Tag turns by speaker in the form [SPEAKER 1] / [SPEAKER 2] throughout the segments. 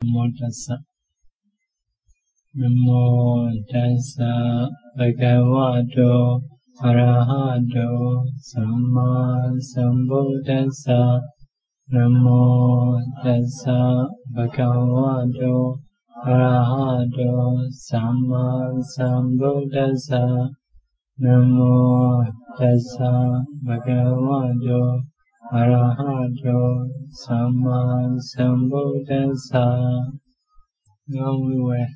[SPEAKER 1] Namo tassa. Namo tassa bhagavato arahato samma sambuddhassa. Namo tassa bhagavato arahato samma sambuddhassa. Namo tassa bhagavato arahato samma sambuddhassa. Now we will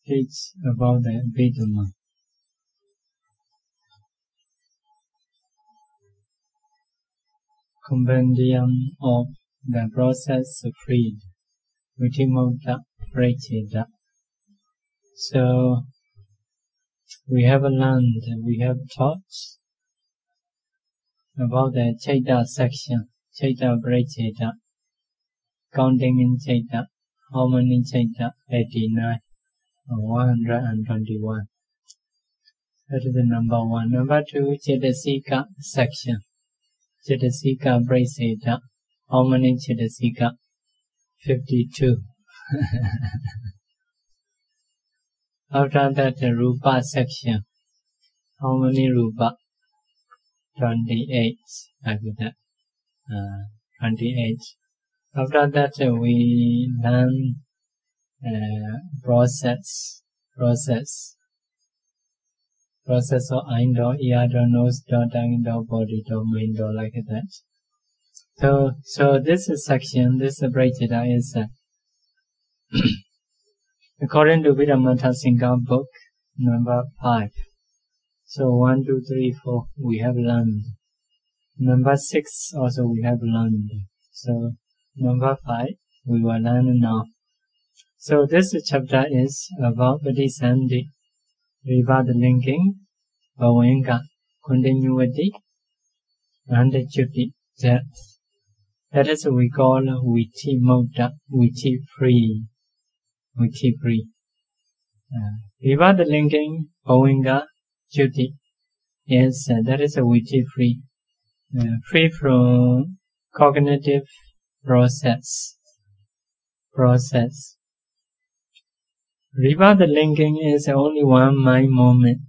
[SPEAKER 1] teach about the Abhidhamma. Compendium of the process of freed, Abhidhamma Pracheta. So we have learned, we have taught about the Chaita section, Chaita Pracheta, counting in Chaita, how many Chaita? 89 or 121. That is the number one. Number two, Chaitasika section, Chaitasika Pracheta, how many Chaitasika? 52. After that, the Rupa section, how many Rupa? 28, like that. 28. After that, we learn process of eye door, ear door, nose door, tongue door, body door, main door, like that. So this section, this Pracheta is according to Abhidhamma single book, number 5. So 1, 2, 3, 4 we have learned. Number 6 also we have learned. So number 5 we will learn now. So this chapter is about Patisandhi, rebirth linking, Bhavanka, continuity, and duty, death. That is what we call Viti Mokta, Viti free. Viti free. Rebirth linking, Bhavanka, duty is that is a Viti free. Free from cognitive process. Rebirth linking is only one mind moment.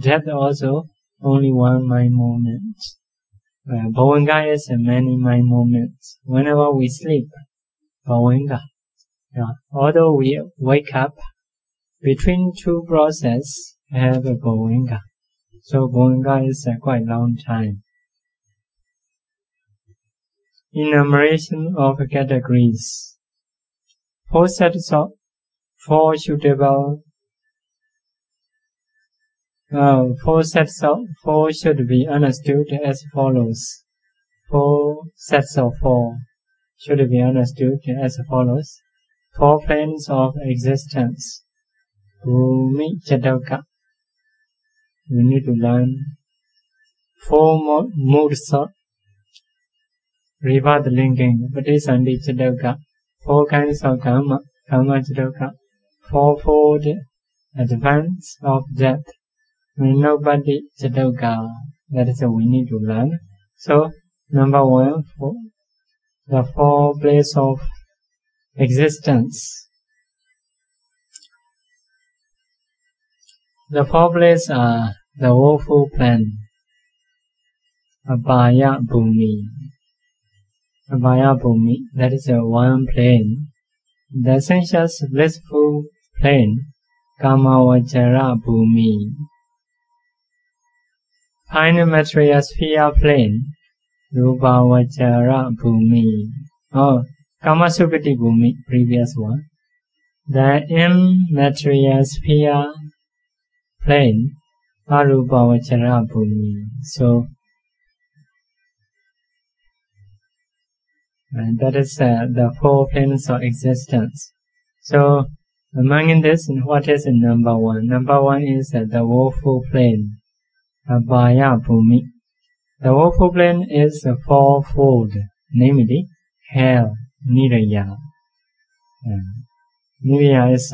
[SPEAKER 1] Death also only one mind moment. Bhavanka is many mind moments. Whenever we sleep, Bhavanka. Although we wake up, between two processes have a Bhavanka. So Bhavanka is a quite long time. Enumeration of categories. 4 sets of 4 suitable 4 sets of 4 should be understood as follows. 4 sets of 4 should be understood as follows. 4 planes of existence. Bhumi Jataka. We need to learn 4 moods of rebirth linking, Patisandhi Jataka. 4 kinds of karma, karma Jataka. 4-fold advance of death. Nobody Jataka. That is what we need to learn. So, number 1, the 4 places of existence. The 4 places are the woeful plane, Abhaya Bhumi. Abhaya Bhumi, that is one plane. The sensuous blissful plane, Kamavajara Bhumi. Fine material sphere plane, Rupavajara Bhumi. Kamasukati Bhumi, previous one. The immaterial sphere plane, Arupavajara Bhumi. So, and that is the 4 planes of existence. So, among this, what is number 1? Number 1 is the woeful plane, Abhaya Bhumi. The woeful plane is 4-fold, namely hell, Niraya. Niraya is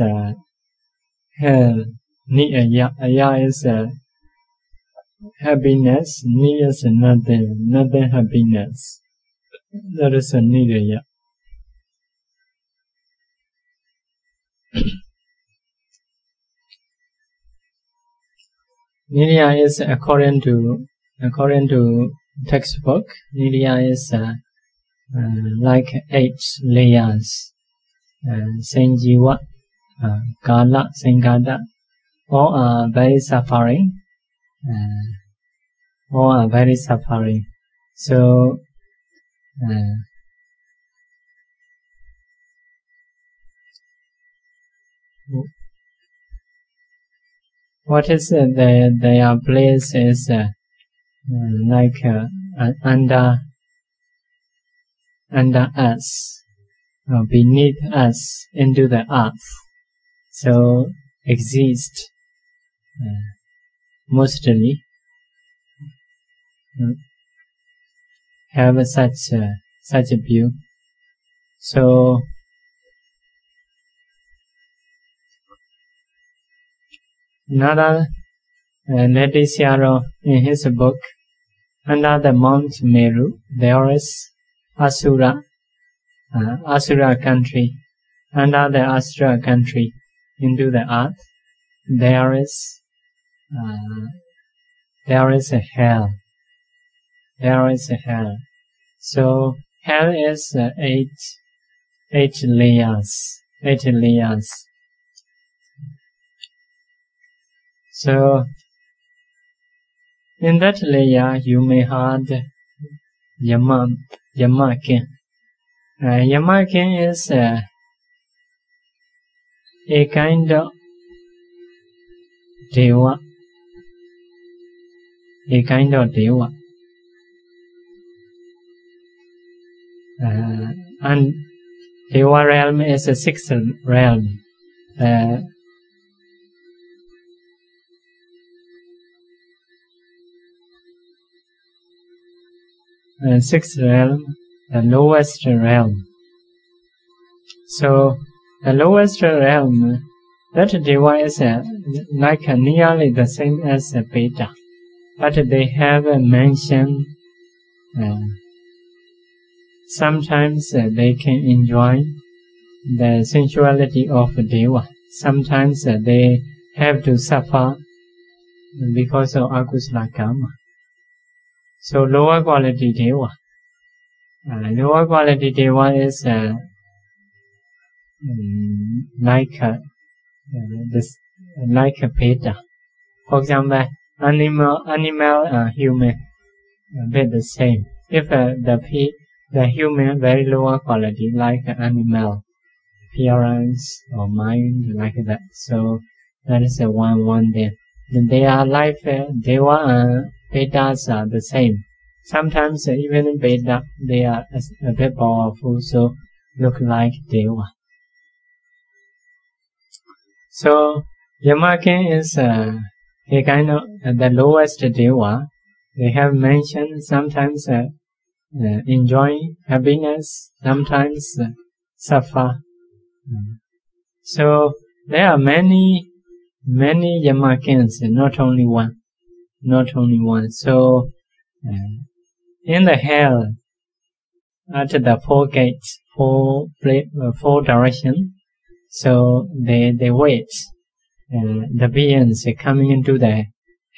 [SPEAKER 1] hell, Niraya. Aya is happiness, Niraya is nothing happiness. That is a Niraya. Nidya is according to textbook. Nidya is like 8 layers. Sanjiva, Kala, Sangada, all are very suffering. All are very suffering. So, what is their place is like under us, beneath us, into the earth. So exist mostly have such a view. So another Netisharo in his book, under the Mount Meru, there is Asura country. Under the Asura country, into the earth, there is a hell. There is a hell. So hell is 8 layers. 8 layers. So in that layer, you may have Yamakin. Yamakin is a kind of Deva. A kind of Deva. And Deva realm is a 6th realm. 6th realm, the lowest realm. So the lowest realm, that Deva is like nearly the same as Beta, but they have mentioned sometimes they can enjoy the sensuality of Deva. Sometimes they have to suffer because of akusala karma. So lower quality Deva. Lower quality Deva is like a Beta. For example, animal human, a bit the same. If the human very lower quality, like animal appearance or mind, like that. So that is one there. They are like Deva and Betas are the same. Sometimes even Beta, they are a bit powerful, so look like Deva. So Yamakin is a kind of the lowest Deva. They have mentioned sometimes enjoy happiness, sometimes suffer. So there are many Yamakins, not only one. So in the hell, at the 4 gates, 4 directions, so they wait. The beings coming into the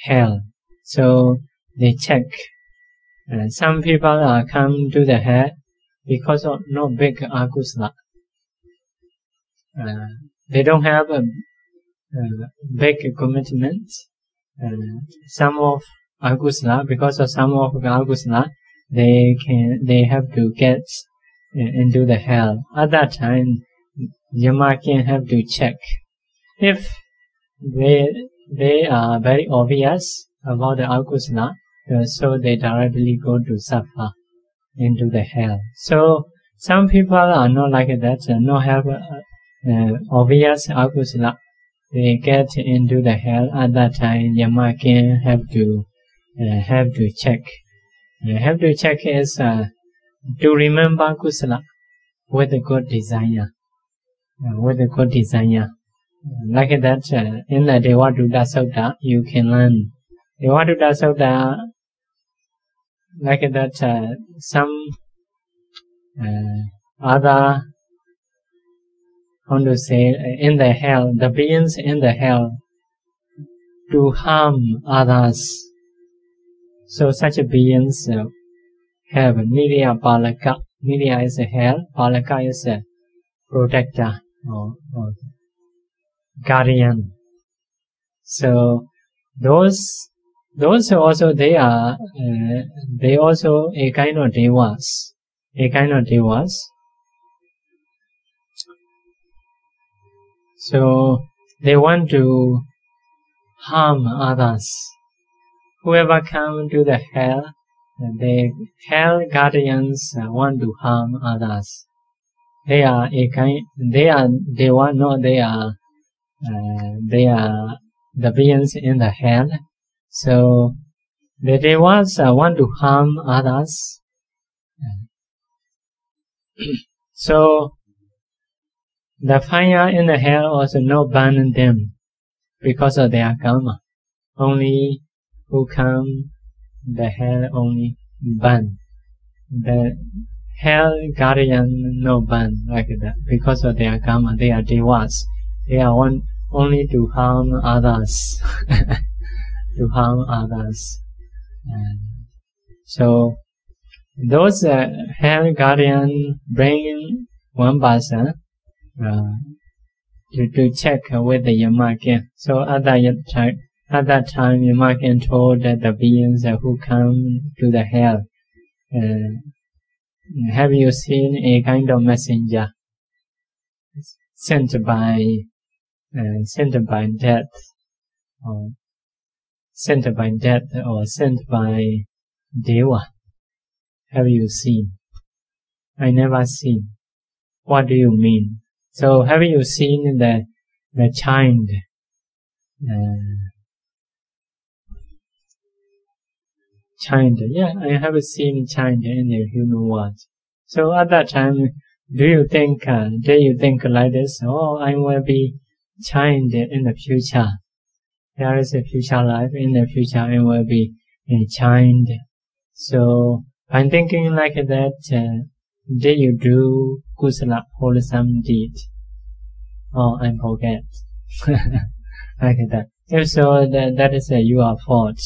[SPEAKER 1] hell, so they check. Some people come to the hell because of no big akusala. They don't have a big commitment. Some of akusala, because of some of akusala, they have to get into the hell. At that time, Yamakin have to check. If they are very obvious about the akusala, so they directly go to suffer into the hell. So some people are not like that, not have obvious akusala. They get into the hell. At that time, Yamakin have to check. Have to check is to remember kusala with a good desire. With a good desire. Like that, in the Devadutta Sutta, you can learn. Devadutta Sutta, like that, some other, how to say, in the hell, the beings in the hell, to harm others. So such beings have Nidya Palaka. Nidya is a hell, Palaka is a protector or guardian. So those also they also a kind of devas. So they want to harm others. Whoever come to the hell, the hell guardians want to harm others. They are the beings in the hell. So the devas want to harm others. So the fire in the hell also not burn them because of their karma. Only who come the hell only burn. The hell guardian no burn like that because of their karma. They are devas. They are only to harm others. To harm others. So those hell guardian bring one person to check with the Yamakin. So at that time Yamakin told the beings who come to the hell, have you seen a kind of messenger sent by death, or sent by Deva? Have you seen? I never seen. What do you mean? So have you seen the child? Child, yeah, I have seen child in the human world. So at that time, do you think like this? Oh, I will be child in the future. There is a future life. In the future, I will be a child. So I'm thinking like that. Did you do kusala, wholesome deed? Oh, I forget. Like that. If so, that is your fault.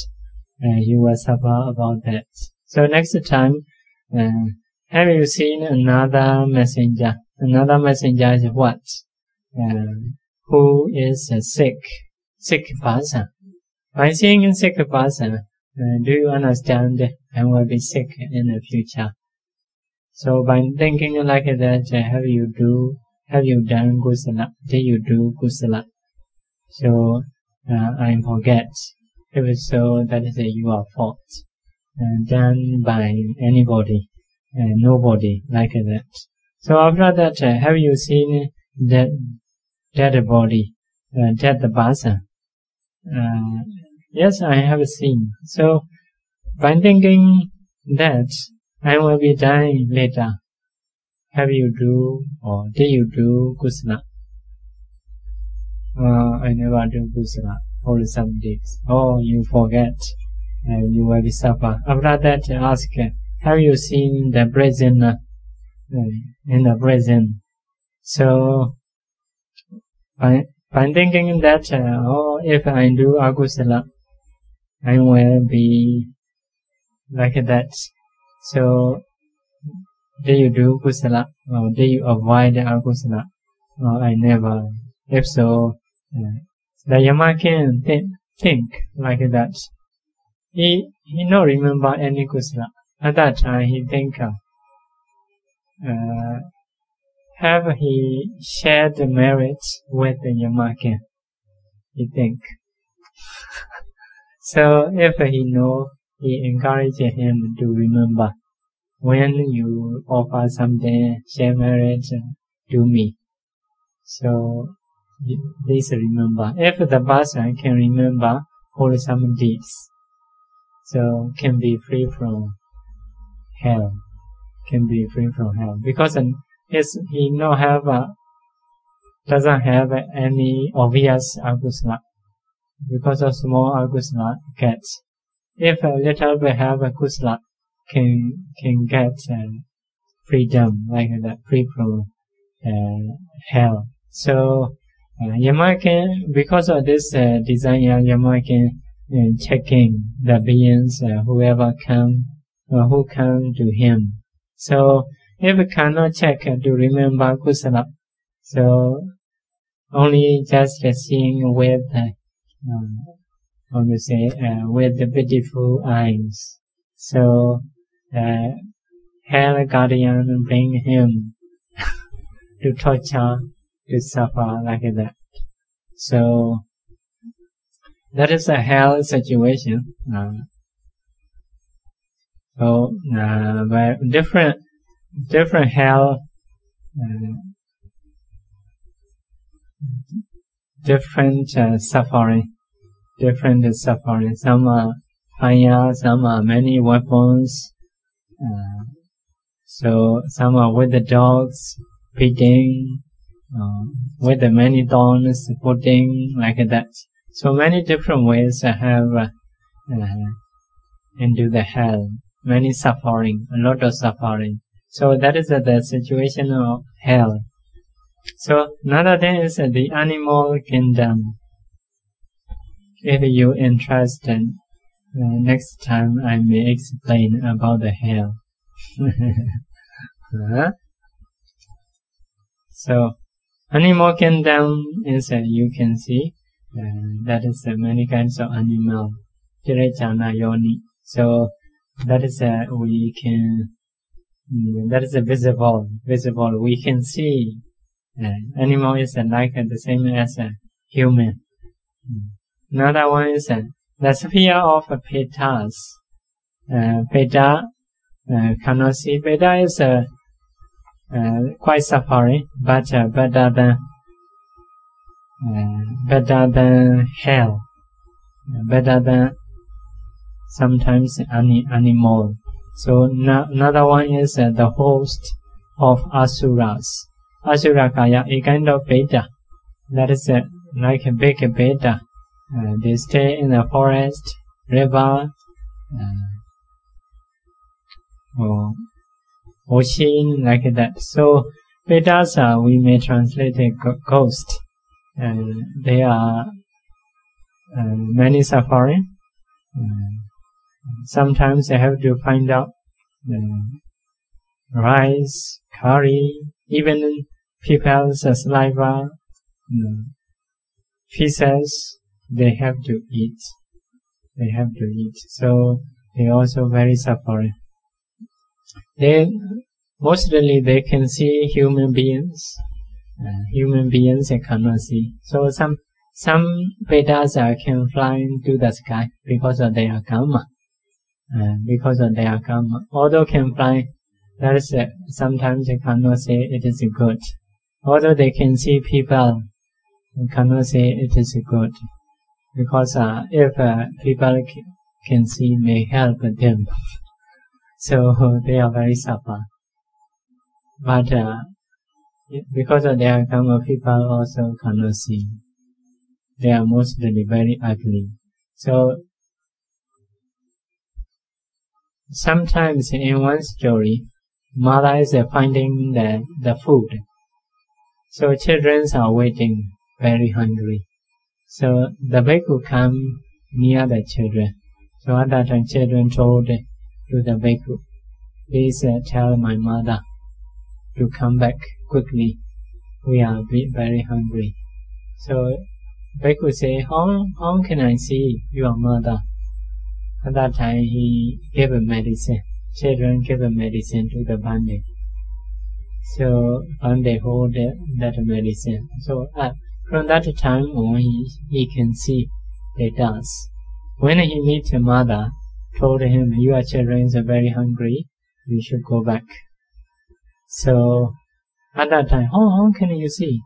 [SPEAKER 1] You will suffer about that. So next time, have you seen another messenger? Another messenger is what? Who is a sick person. By seeing a sick person, do you understand I will be sick in the future? So by thinking like that, have you done kusala? Did you do kusala? So I forget. If so, that is your fault. Done by anybody, nobody like that. So after that, have you seen dead body, dead person? Yes, I have seen. So by thinking that I will be dying later, have you do or did you do kusala? I never do kusala. Wholesome deeds. Oh, you forget, and you will be suffer. After that, ask, have you seen the prison in the prison? So by thinking that, if I do akusala, I will be like that. So do you do kusala, or do you avoid akusala? I never. If so, the Yamakin think like that. He not remember any kusala. At that time, he think, have he shared the merits with the Yamakin? He think. So if he know, he encourage him to remember. When you offer something, share merit to me. So please remember. If the person can remember wholesome deeds, so can be free from hell. Can be free from hell because he doesn't have any obvious akusala. Because of small akusala gets. If a little bit have a kusala, can get freedom like that, free from hell. So Yama can, because of this desire, Yama can checking the beings, whoever come or who come to him. So if we cannot check to remember kusala, so only just seeing with, with the beautiful eyes. So hell guardian bring him to torture, to suffer like that. So that is a hell situation. Where different hell, different suffering. Some are fire, some are many weapons. So some are with the dogs, beating, with the many thorns, putting like that. So many different ways to have into the hell. Many suffering, a lot of suffering. So that is the situation of hell. So another thing is the animal kingdom. If you interested, next time I may explain about the hell. So animal kingdom is you can see that is many kinds of animal. Tirechana yoni. So that is we can. That is visible. We can see. Animal is like the same as human. Another one is the sphere of Petas. Peta cannot see. Peta is quite suffering, but better than hell. Better than sometimes animal. So another one is the host of Asuras. Asura Kaya, a kind of beta. That is like a big beta. They stay in the forest, river, or ocean, like that. So betas we may translate a ghost. They are many suffering. Sometimes they have to find out rice, curry, even people's saliva, feces, they have to eat. So they also very suffering. Mostly they can see human beings. Human beings they cannot see. So some betas can fly to the sky because of their karma. Although can fly, that is sometimes they cannot say it is good. Although they can see people, they cannot say it is good. Because if people can see, may help them. So they are very suffer. But because of their karma, people also cannot see. They are mostly very ugly. So sometimes in one story, mother is finding the food. So children are waiting, very hungry. So the bhikkhu come near the children. So at that time, children told to the bhikkhu, please tell my mother to come back quickly. We are very hungry. So bhikkhu say, how can I see your mother? At that time, he gave a medicine. Children gave a medicine to the Bande. So Bande hold that medicine. So from that time on, he can see the dance. When he meets a mother, told him, your children are very hungry, we should go back. So at that time, how can you see?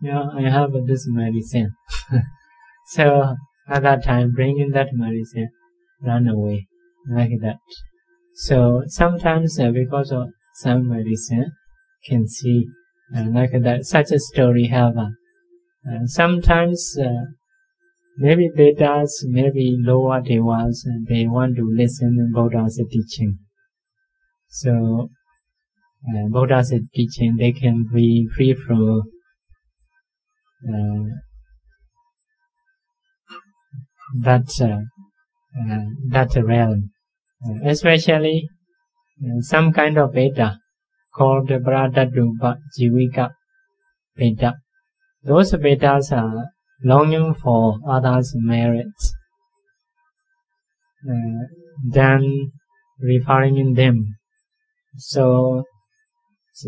[SPEAKER 1] I have this medicine. So at that time, bringing that medicine, run away, like that. So sometimes because of some medicine, can see like that. Such a story have. Sometimes maybe Vedas, maybe lower devas, they want to listen to Buddha's teaching. So Buddha's teaching, they can be free from that realm, especially some kind of Veda called Bradadrupa Jivika Veda. Those Vedas are longing for others' merits, then referring in them. So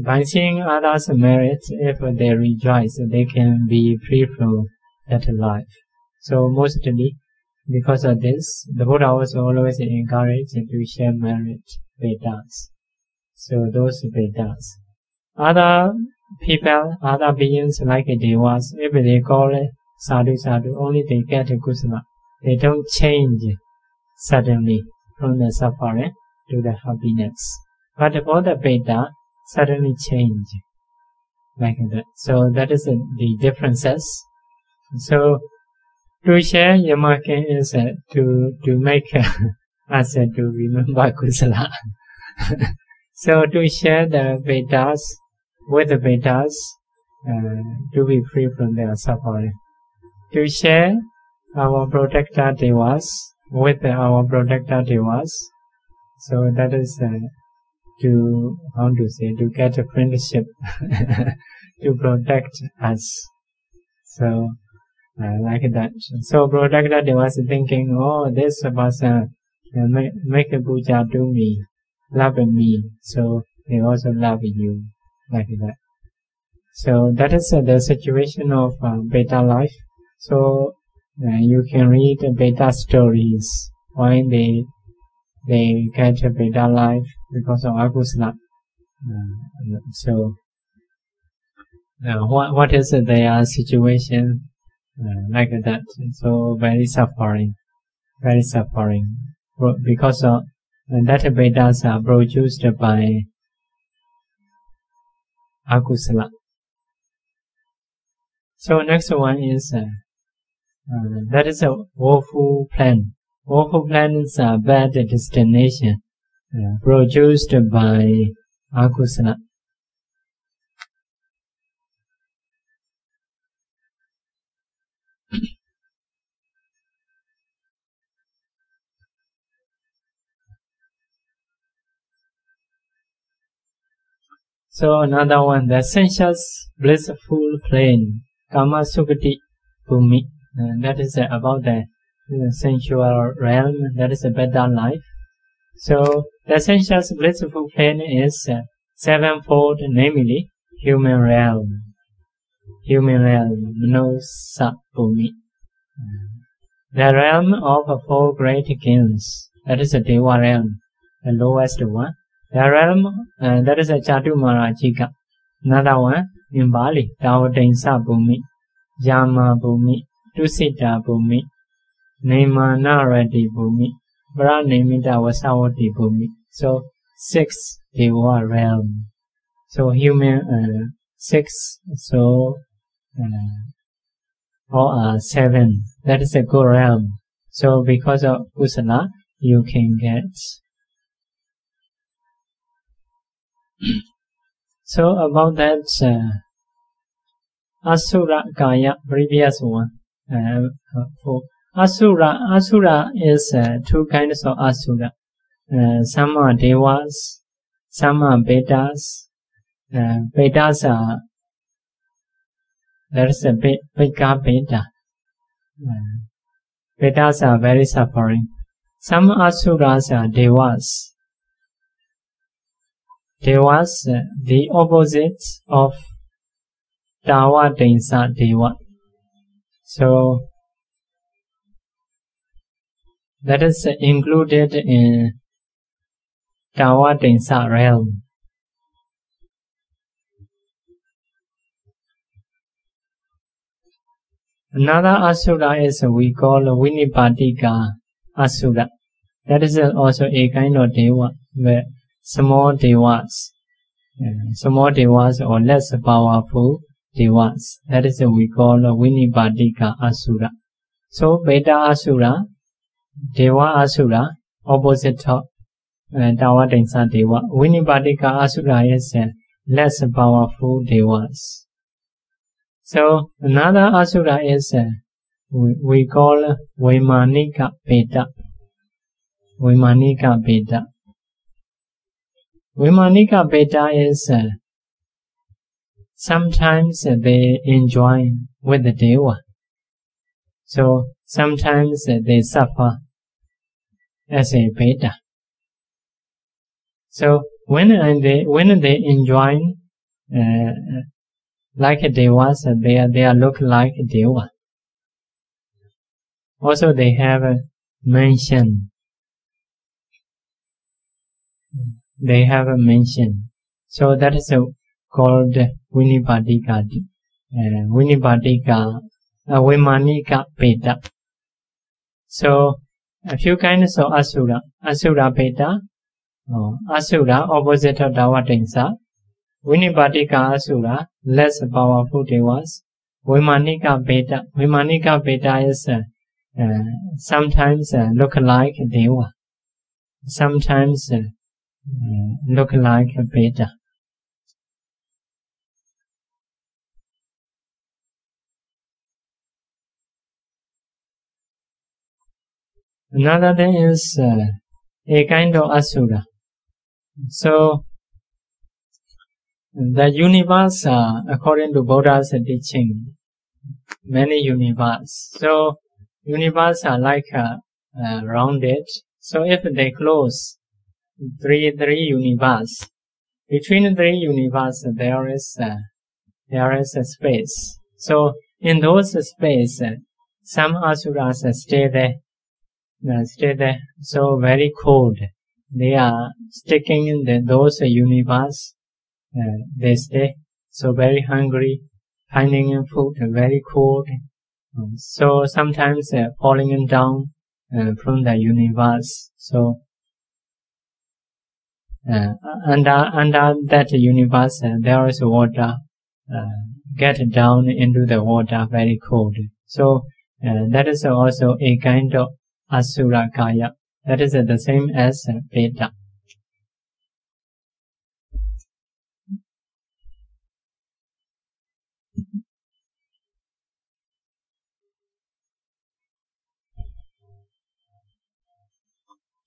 [SPEAKER 1] by seeing others' merits, if they rejoice, they can be free from that life. So mostly because of this, the Buddha was always encouraged to share merit Vedas. So those Vedas. Other people, other beings like Devas, if they call it sadhu sadhu, only they get kusala. They don't change suddenly from the suffering to the happiness. But for the Veda, suddenly change like that. So that is the differences. So to share Yamaken is to make us to remember kusala. So to share the Vedas with the Vedas, to be free from their suffering. To share our protector Devas with our protector Devas. So that is to get a friendship to protect us. So like that. So protector Devas thinking, oh, this person make a puja to me, love me, so they also love you, like that. So that is the situation of Veda life. So you can read Veda stories why they get a Veda life because of akusala. So what is their situation like that? So very suffering because of that Vedas are produced by akusala. So next one is that is a woeful plan. Woeful plan is a bad destination produced by akusala. So another one, the sensuous blissful plane, Kama Sukati Bhumi. That is about the sensual realm, that is a better life. So the sensuous blissful plane is sevenfold, namely human realm, Manosa Bhumi. The realm of four great kings, that is a Deva realm, the lowest one. The realm, that is a Chatumara-jika. Another one, in Bali, Tawadensa Bhumi, Yama Bhumi, Tusita Bhumi, Nemanarati Bhumi, Pranimita Vasavati Bhumi. So 6 Deva realm. So human 6, so or 7. That is a good realm. So because of kusala, you can get. So about that Asura Kaya, previous one. For Asura is 2 kinds of Asura. Some are Devas, some are Vedas. Vedas are, there is a Vega Veda. Vedas are very suffering. Some Asuras are Devas. Devas, the opposite of Tawa Densa Deva. So that is included in Tawa Densa realm. Another Asura is we call Vinipatika Asura. That is also a kind of Deva, where small Devas or less powerful Devas. That is we call Vinipatika Asura. So Veda Asura, Deva Asura, opposite of Tawa Densa Deva. Vinipatika Asura is less powerful Devas. So another asura is we call Vimanikābhita. Vimanikābhita. Vimanikābhita is sometimes they enjoy with the deva. So sometimes they suffer as a beta. So when they enjoy like a devas, they are look like a deva. Also they have a mention. They have a mention. So that is called Vinipadika. Vimanikābhita. So a few kinds of asura. Asura beta, asura opposite of Davatinsa. Vinipadika asura, less powerful devas. Vimanikābhita. Vimanikābhita is sometimes look like deva. Sometimes look like a beta. Another thing is a kind of asura. So the universe, according to Buddha's teaching, many universe. So universe are like rounded. So if they close three universe, between three universe there is a space. So in those space, some asuras stay there. So very cold. They are sticking in those universe. They stay so very hungry, finding food very cold. So sometimes falling down from the universe. So under that universe there is water. Get down into the water very cold. So that is also a kind of asura kaya. That is the same as beta.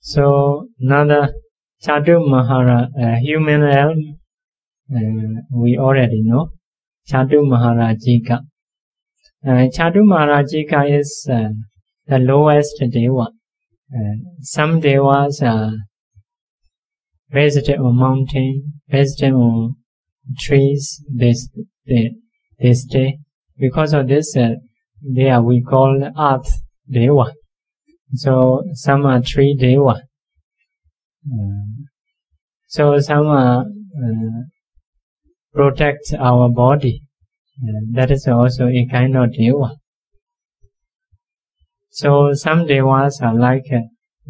[SPEAKER 1] So another Chatu Mahara, human realm, we already know. Chatu Maharajika. Chatu Maharajika is the lowest deva. Some devas are based on mountain, based on trees. They stay. Because of this, we call earth deva. So some are tree deva. So some protect our body. That is also a kind of deva. So some devas are like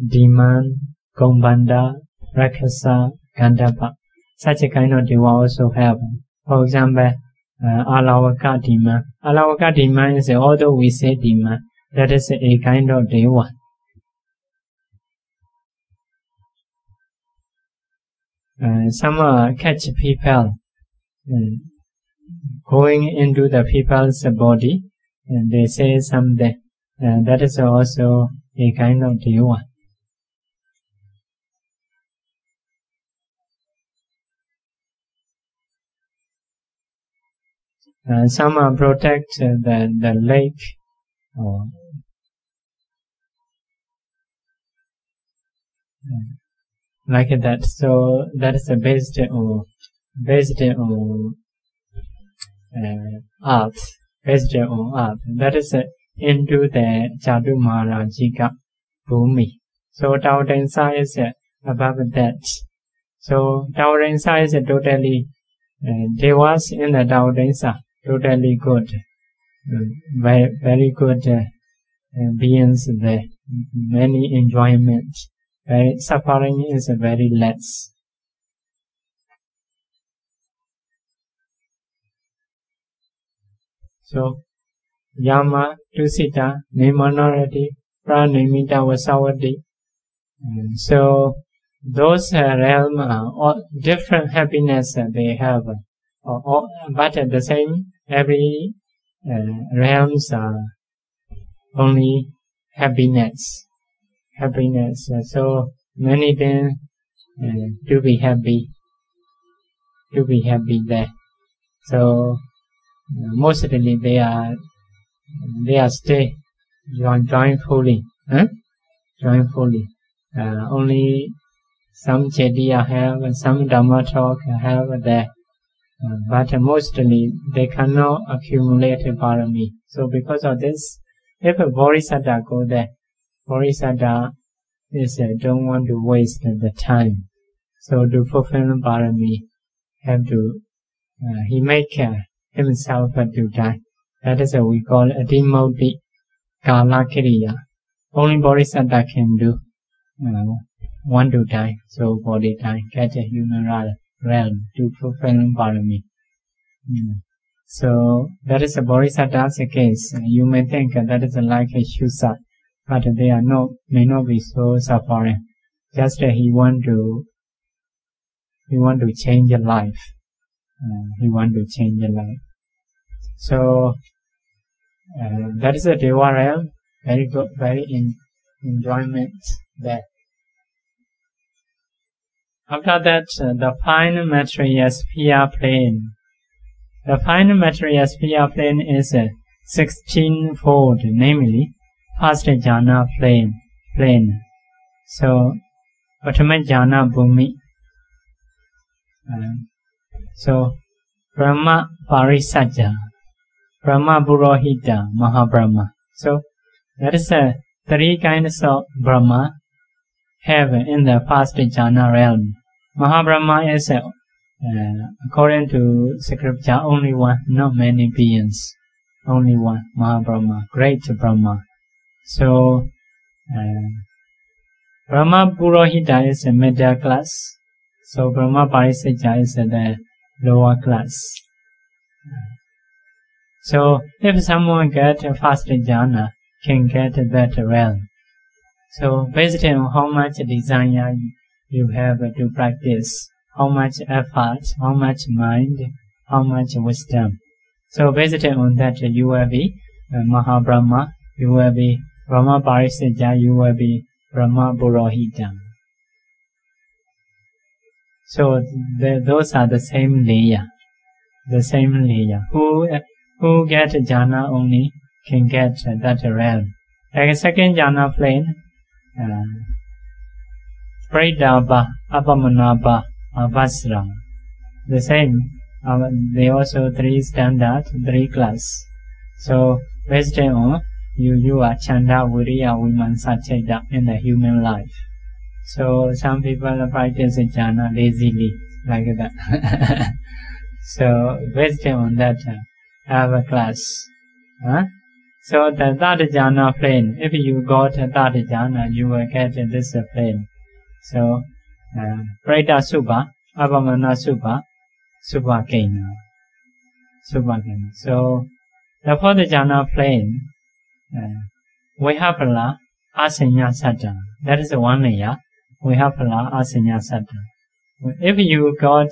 [SPEAKER 1] demon, Gombanda, Rakasa, Gandhapa. Such a kind of deva also have. For example, Alavaka demon. Alavaka demon is, although we say demon, that is a kind of deva. Some catch people going into the people's body, and they say something. That is also a kind of deva. Some protect the lake, like that. So that is based on earth. Based on earth. That is into the Chatu Maharajika Bhumi. So Tawadensa is above that. So Tawadensa is totally devas in the Tawadensa, totally good, very good beings there. Many enjoyment. Suffering is very less. So Yama, Tusita, Nimanarati, Pranimita Vasavati. So those realm all different happiness they have, but at the same every realms are only happiness. So many things to be happy there. So mostly they are stay joyfully. Only some Chediya have, some Dhamma talk have there. But mostly they cannot accumulate parami. So because of this, if a Bodhisattva go there, Bodhisattva is don't want to waste the time. So to fulfill parami, have to he make himself to die. That is what we call adimoti kala kiriya. Only Bodhisattva can do. Want to die, so body die, get a human realm to fulfill parami. So that is a Bodhisattva's case. You may think that is like a Shusa, but they are may not be so suffering. Just he want to change a life. So that is a Deva realm. Very good, very enjoyment there. After that, the fine material sphere plane. The fine material sphere plane is 16-fold, namely, first jhana plane. So, Prathama jhana bhumi. So, Brahma Parisajja, Brahma Purohita, Mahabrahma. So, that is 3 kinds of Brahma have in the first jhana realm. Mahabrahma is, according to scripture, only one, not many beings. Only one, Mahabrahma, great Brahma. So, Brahma Purohita is a middle class. So, Brahma Parisajja is the lower class. So, if someone get first jhana, can get that realm. So, based on how much desire you have to practice, how much effort, how much mind, how much wisdom. So, based on that, you will be Mahabrahma, you will be Brahma Parisajja, you will be Brahma Purohita. So, those are the same layer. Who get jhana only can get that realm. Like a second jhana plane, Pradabha, Apamanabha, Avasra. The same, they also 3 standard, 3 class. So, based on you are Chanda, Viriya, Vimansa, Chaita in the human life. So, some people practice jhana lazily, like that. So, based on that, have a class. So, the third jhana plane, if you got third jhana, you will get this plane. So, Prita Subha, Abhamana Subha, Subhakena. So, the fourth jhana plane, Vihapala, Asanya Satta. That is one layer. Vihapala, Asanya Satta. If you got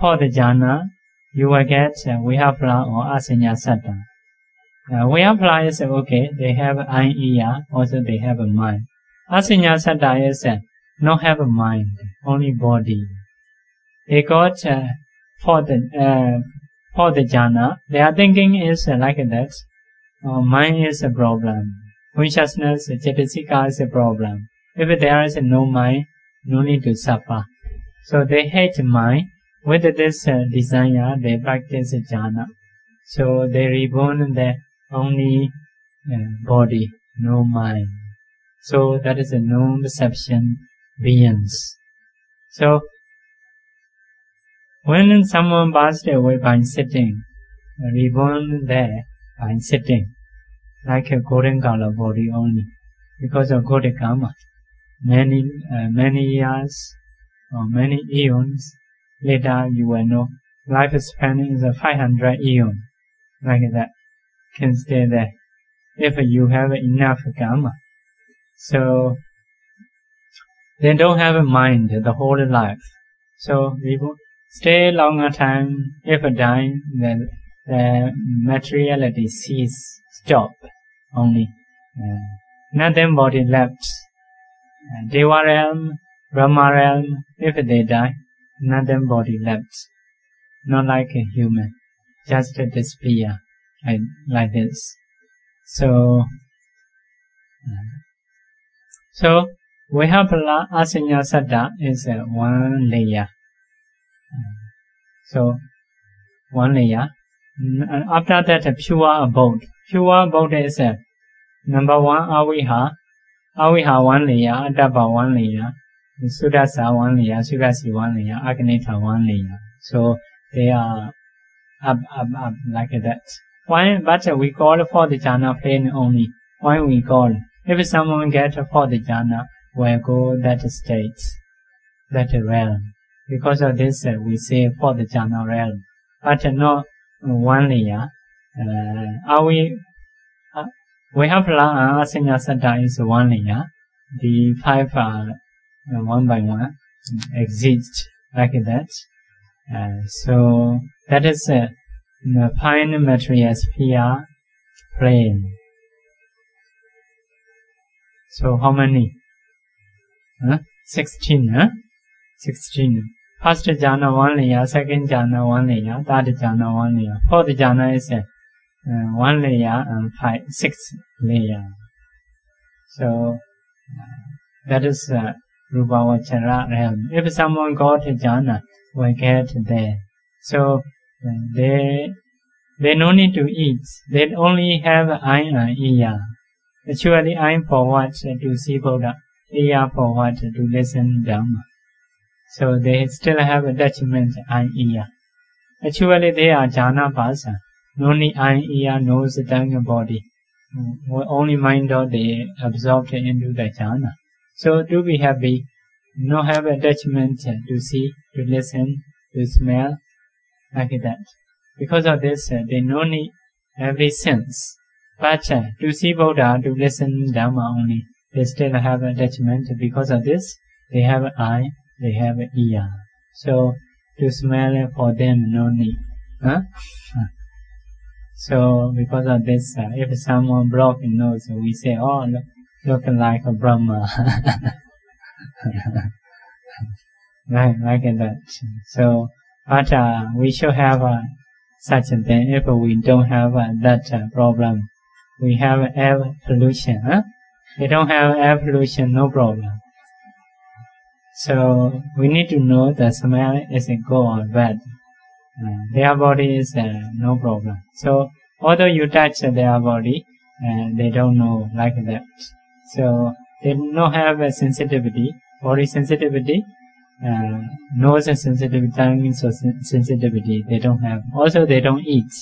[SPEAKER 1] fourth jhana, you will get Vihapala or Asanya Satta. Vihapala is okay, they have eye, ear, also they have a mind. Asanya Satta is not have a mind, only body. They got for the jhana, their thinking is like that. Mind is a problem. Consciousness, cetasika is a problem. If there is no mind, no need to suffer. So they hate mind. With this desire, they practice jhana. So they reborn the only body, no mind. So that is a non-perception beings. So when someone passed away by sitting, reborn there by sitting, like a golden color body only, because of good karma. Many years or many eons later, you will know lifespan is 500 eon, like that, can stay there if you have enough karma. So they don't have a mind the whole life. So we will stay longer time. If die, then the materiality stop only. Nothing body left. Deva realm, Brahma realm, if they die, nothing body left. Not like a human, just disappear like this. So we have Asinya Saddha is one layer. So one layer. After that, pure abode. Pure abode is number one, Aviha. Aviha one layer, Adabha one layer, Sudasa one layer, Sugasi one layer, Agnita one layer. So they are up like that. Why? But we call for the jhana plane only. Why we call? If someone get for the jhana, will go that state, that realm. Because of this, we say for the jhana realm. But not one layer. We have Asinya Saddha is one layer. The five are one by one exist like that. So that is the fine material sphere plane. So how many? 16. 16. First jhana one layer, second jhana one layer, third jhana one layer, fourth jhana is one layer and 6 layer. So that is Rupavachara realm. If someone got jhana, will get there. So they no need to eat. They only have eye and ear. Actually, eye for what? To see Buddha. Ear for what? To listen Dhamma. So they still have attachment eye ear. Actually, they are jhana basa. No need eye, ear, nose, tongue, body. Only mind or they absorbed into the jhana. So to be happy, no have attachment to see, to listen, to smell, like that. Because of this, they no need every sense. But to see Buddha, to listen Dhamma only, they still have attachment. Because of this, they have eye, they have ear. So to smell for them, no need. So because of this, if someone broken nose, we say, oh, look like a Brahma. like that. So, but we should have such a thing. If we don't have that problem, we have air pollution. They don't have air pollution, no problem. So we need to know the smell is good or bad. Their body is no problem. So although you touch their body, they don't know like that. So they don't have a sensitivity, body sensitivity, nose sensitivity, tongue sensitivity. They don't have. Also, they don't eat.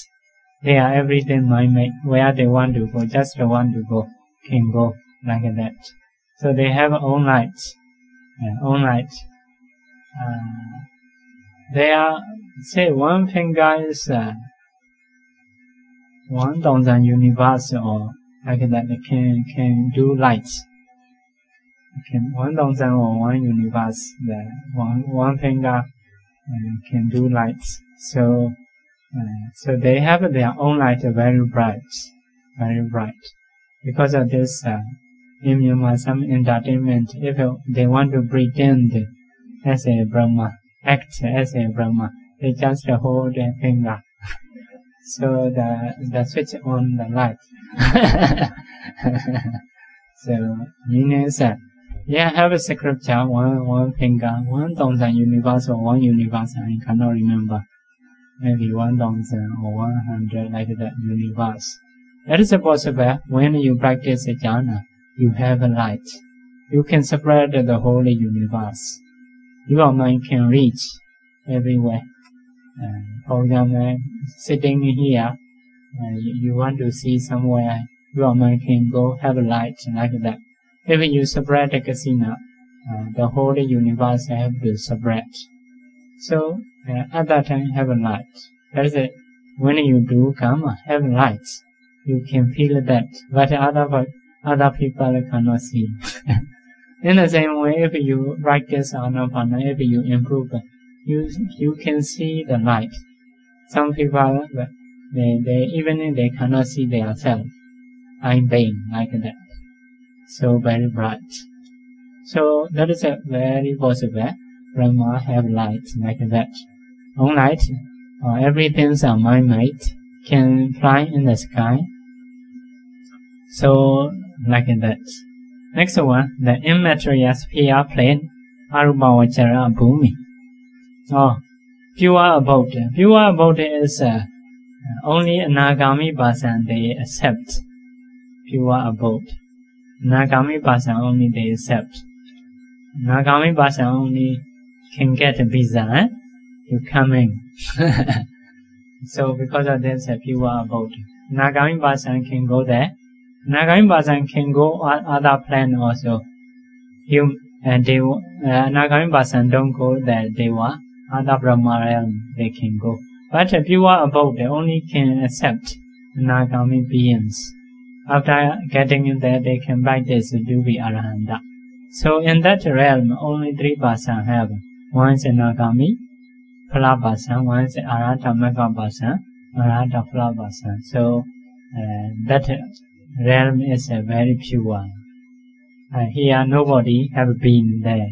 [SPEAKER 1] They are everything mind-made. Where they want to go, just want to go, can go like that. So they have own light. Own light. They are, say, one finger is 1,000 universe or like that. Can do light. 1,000 or 1 universe. The one finger can do light. So they have their own light very bright, very bright. Because of this, in Myanmar, some entertainment, if they want to pretend as a Brahma, act as a Brahma, they just hold a finger. So the switch on the light. So meaning is have a scripture, one finger, 1,000 universe or 1 universe, I cannot remember. Maybe 1,000 or 100 like that universe. That is possible when you practice jhana. You have a light. You can spread the whole universe. Your mind can reach everywhere. For example, sitting here, you want to see somewhere, your mind can go have a light like that. If you spread the kasina, the whole universe have to spread. So at that time, have a light. That is it. When you do karma, have light. You can feel that, but other people cannot see. In the same way, if you practice anapana, if you improve, you can see the light. Some people, Even they cannot see their self. I'm pain like that. So very bright. So that is a very possible. Brahma have light like that. On light, everything's a mind can fly in the sky. So like that. Next one, the immaterial sphere plane, Arubhavachara Bhumi. Pure abode. Pure abode is only Anagami person they accept. Pure abode. Nagami person only they accept. Nagami person only can get a visa to come in. So because of this, a pure abode. Nagami person can go there. Nagami person can go other planet also. Nagami person don't go there. They were other Brahma realm. They can go. But a pure abode, they only can accept Nagami beings. After getting in there, they can practice to be Arahanta. So in that realm, only 3 persons have. One is a Nagami, Phala person, one is Arahanta Magga person, Arahanta Phala person. So that realm is very pure. Here nobody have been there.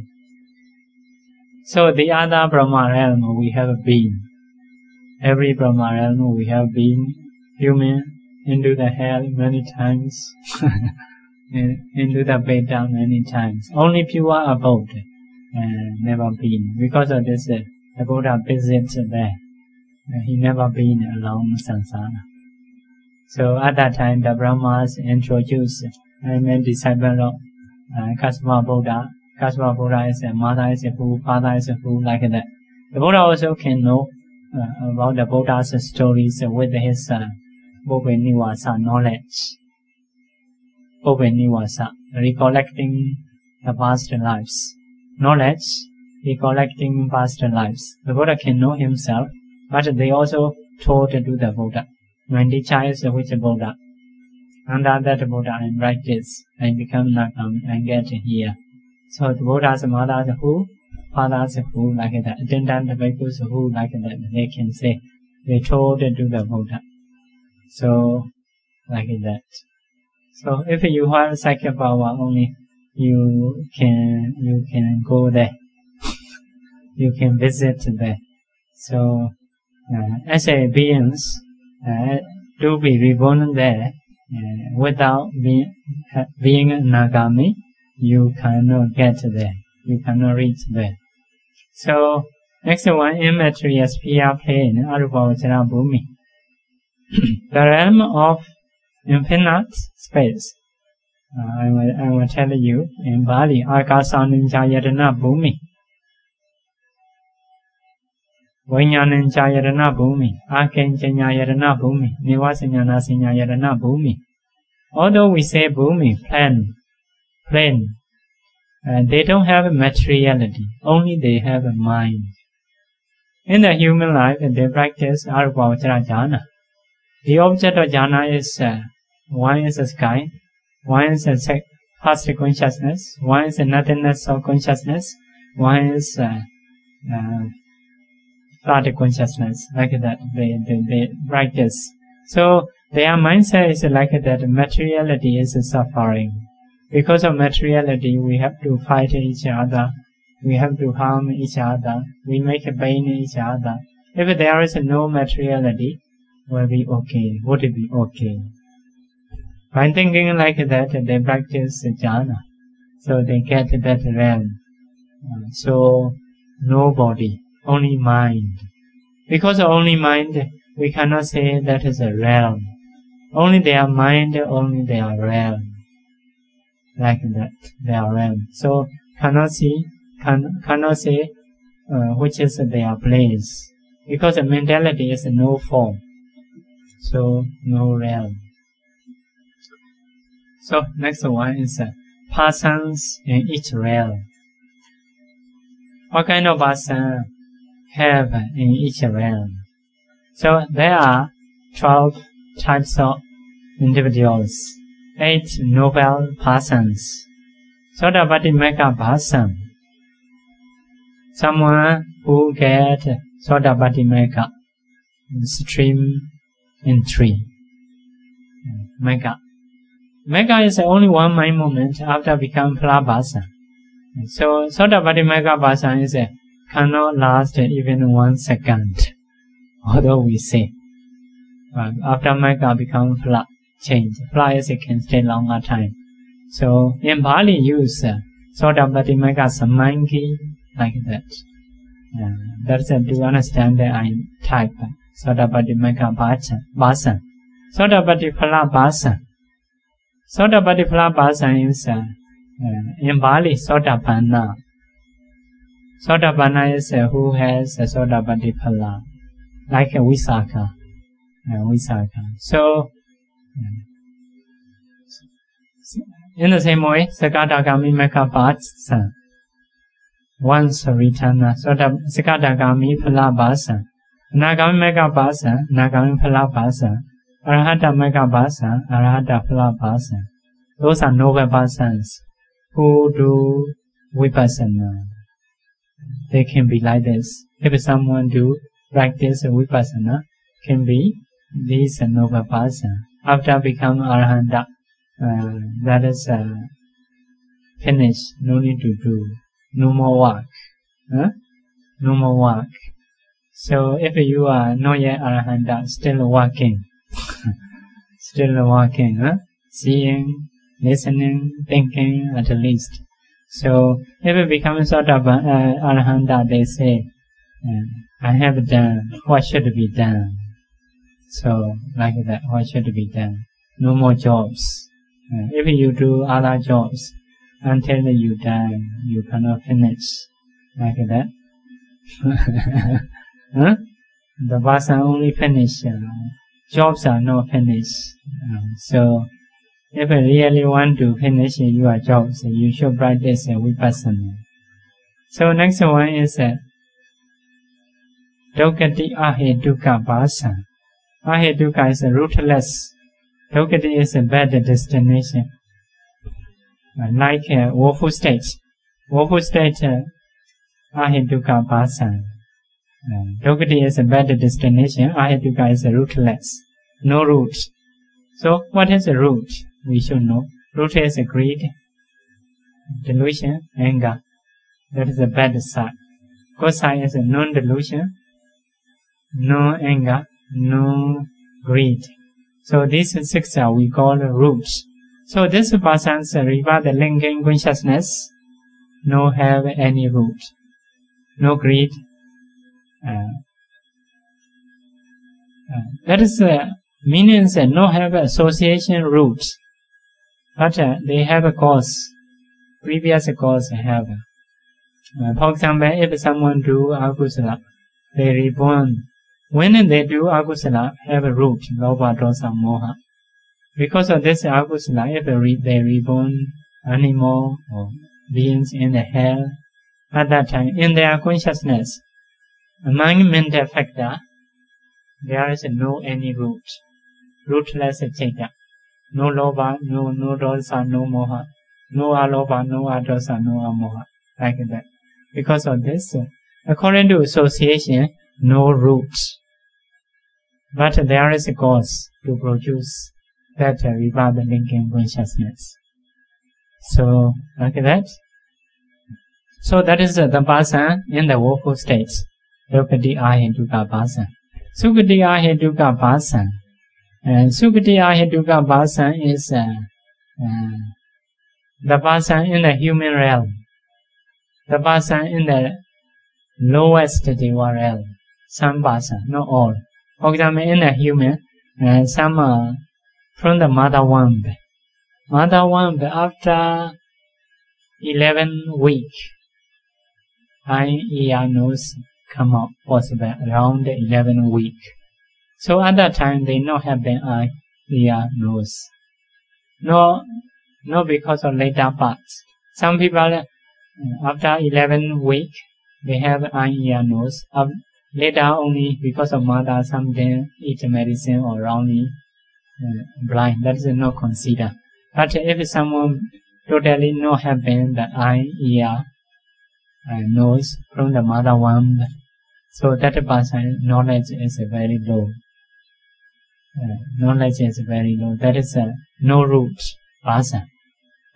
[SPEAKER 1] So the other Brahma realm we have been. Every Brahma realm we have been human into the hell many times, into the Veda many times. Only pure abode never been. Because of this, the Buddha visits there. He never been alone samsara. So at that time, the Brahmas introduced a disciple of Kassapa Buddha. Kassapa Buddha is a mother is a fool, father is a fool, like that. The Buddha also can know about the Buddha's stories with his Bhuvanivasa knowledge. Bhuvanivasa, recollecting the past lives. Knowledge, recollecting past lives. The Buddha can know himself, but they also taught to the Buddha. My teacher is which Buddha. Under that Buddha I practice, I become Nagami, I get here. So the Buddha's mother is who? Father is who, like that. Attendant bhikkhus who, like that. They can say, they told to the Buddha. So, like that. So if you have psychic power only, you can go there. You can visit there. So, as a beings, to be reborn there, without being a Nagami, you cannot get there. You cannot reach there. So, next one, immaterial sphere plane, Arubhavachara Bhumi. The realm of infinite space. I will tell you in Bali, Akasaninjayarana Bhumi. Vinyaninjayarana Bhumi. Akenjanyayarana Bhumi. Nivasanyanasinayarana Bhumi. Although we say Bhumi, plane, they don't have materiality, only they have a mind. In the human life, they practice Arubhavachara jhana. The object of jhana is, one is the sky, one is the past consciousness, one is the nothingness of consciousness, one is third consciousness, like that, they practice. So, their mindset is like that, materiality is suffering. Because of materiality, we have to fight each other, we have to harm each other, we make pain each other. If there is no materiality, will be okay, would it be okay? By thinking like that, they practice jhana, so they get that realm. So, no body, only mind. Because of only mind, we cannot say that is a realm. Only their mind, only their realm. Like that, their realm. So, cannot say which is their place. Because the mentality is no form. So, no realm. So, next one is persons in each realm. What kind of person have in each realm? So, there are 12 types of individuals, 8 noble persons. Sodapattimagga person, someone who get Sodapattimagga stream in 3. Mega. Mega is only one mind moment after become Phalabhasa. So Sotapatti Mega Bhasa is cannot last even 1 second. Although we say after Mega become Phala, change. Phala is can stay longer time. So in Bali use Sotapatti Mega Samangi like that. That's to understand the I type. Sotapatti Mega Bhasa. Sotapatti Phala Bhasa. Sotapatti Phala Bhasa is in Bali Sotapanna. Sotapanna is who has a Sotapatti Phala, like a Visakha. So in the same way, Sakadagami Mekha Bhasa. Once return Sakadagami Phala Bhasa. Nagami Mekha Bhasa, Nagami Phala Bhasa. Arahata Mekha Bhasa, Arahata Phala Bhasa. Those are noble persons who do vipassana. They can be like this. If someone do practice vipassana, can be this noble person. After become arahanta, that is finished. No need to do. No more work. No more work. So if you are not yet arahanta, still working. Still working. Seeing, listening, thinking at least. So if it becomes sort of arahanta, they say, I have done what should be done. So like that, what should be done? No more jobs. If you do other jobs until you die, you cannot finish. Like that. The person only finish. Jobs are not finished. So if you really want to finish your jobs, you should practice vipassana. So next one is Dukkati Ahetuka Bhasa. Ahetuka is rootless. Dukkati is a bad destination. Like woeful state. Woeful state Ahetuka Bhasa. Dukkati is a bad destination. Ahetuka is rootless. No root. So what is a root? We should know. Root is greed, delusion, anger. That is a bad side. Good side is non-delusion, no anger, no greed. So these 6 are we call roots. So this person's regard the linking consciousness, no have any root, no greed. That is means no have association roots. But they have a cause. Previous cause have. For example, if someone do akusala, they reborn. When they do akusala, have a root, lobha, dosa, moha. Because of this akusala, if they reborn animal or beings in the hell, at that time, in their consciousness, among mental factor, there is no any root. Rootless chaita. No lobha, no dosa, no moha. No alobha, no adosa, no amoha. Like that. Because of this, according to association, no root. But there is a cause to produce that vibhava linking consciousness. So, like that. So that is the bhasa in the woeful states. Dukkati Ahetuka Bhasa. Sukkati Ahetuka Bhasa. And Sukkati Ahetuka Bhasa is the bhasa in the human realm. The bhasa in the lowest deva realm. Some bhasa, not all. For example, in the human, some from the mother womb. Mother womb after 11 weeks, eye, ear, nose come out possible around 11 weeks. So at that time they not have the eye, ear, nose. No because of later parts. Some people after 11 weeks they have eye, ear, nose. Later only because of mother something eat medicine or only blind. That is not considered. But if someone totally not having the eye, ear, nose from the mother womb, so that person knowledge is very low. knowledge is very low. That is a no root person.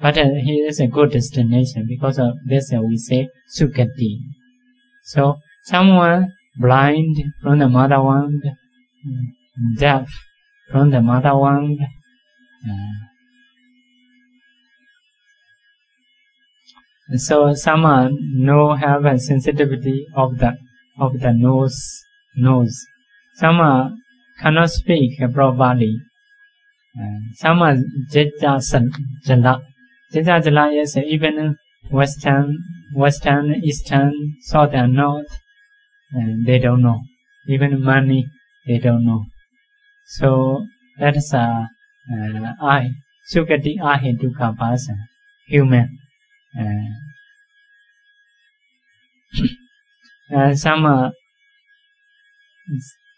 [SPEAKER 1] But he is a good destination. Because of this, we say Sukati. So, someone blind from the mother womb, deaf from the mother womb, so some have a sensitivity of the nose. Some cannot speak properly. Some are Jeta Jala. Jeta Jala is even Western, Eastern, South and North. They don't know. Even money, they don't know. So that is Sukati Ahetuka person, human. Some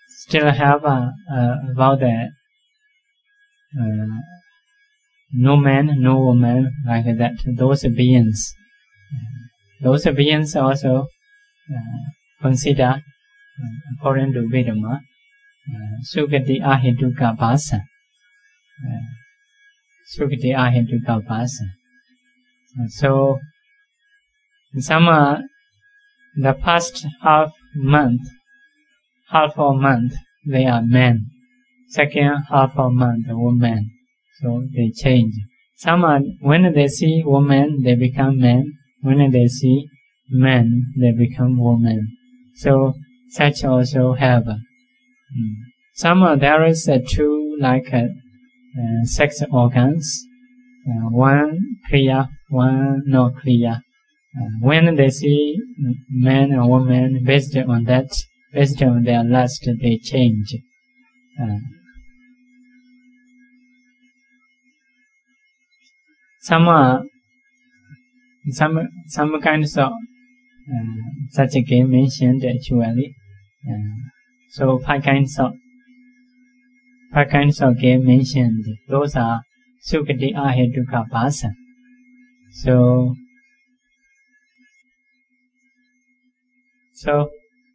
[SPEAKER 1] still have about the no man, no woman, like that. Those beings also consider, according to Abhidhamma, Sukati Ahetuka person. Sukati Ahetuka person. So, some the past half of month, they are men. Second half of month, women. So they change. Some when they see woman, they become men. When they see men, they become women. So such also have. Some there is two like sex organs. One clear, one not clear. When they see man or woman, based on their lust, they change. Some kinds of such a game mentioned actually. So five kinds of game mentioned. Those are Sukati Ahetuka person. So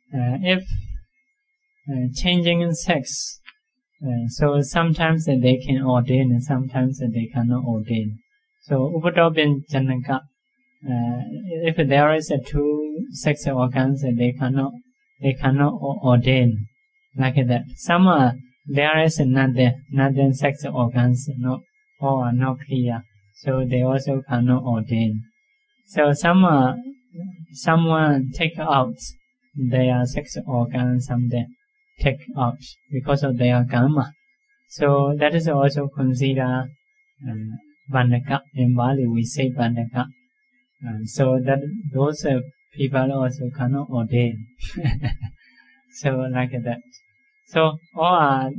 [SPEAKER 1] if changing in sex, so sometimes they can ordain and sometimes they cannot ordain. So Abhidhamma Janaka, if there is two sex organs, they cannot ordain like that. Some there is another sex organs, or are not clear, so they also cannot ordain. So someone take out their sex organs, some they take out because of their karma. So that is also considered Bandhaka. In Bali we say Bandhaka. So that those people also cannot ordain. So like that. So all are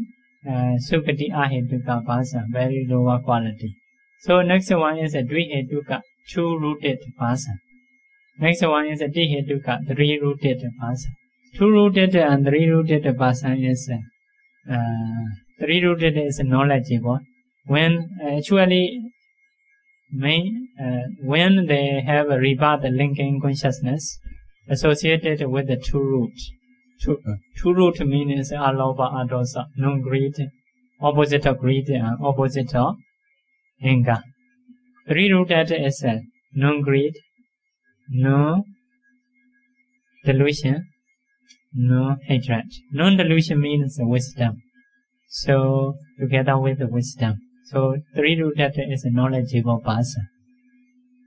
[SPEAKER 1] Sukati Ahetuka person, very lower quality. So next one is a Dvihetuka, two-rooted person. Next one is a Dihetuka, three-rooted person. Two-rooted and three-rooted person is three-rooted is knowledgeable. When actually when they have a rebirth linking consciousness associated with the two root. Two root means alobha, adosa, non-greed, opposite of greed and opposite of anger. Three-rooted is non-greed, no delusion, no hatred. Non-delusion means wisdom. So together with the wisdom. So three-rooted is a knowledgeable person.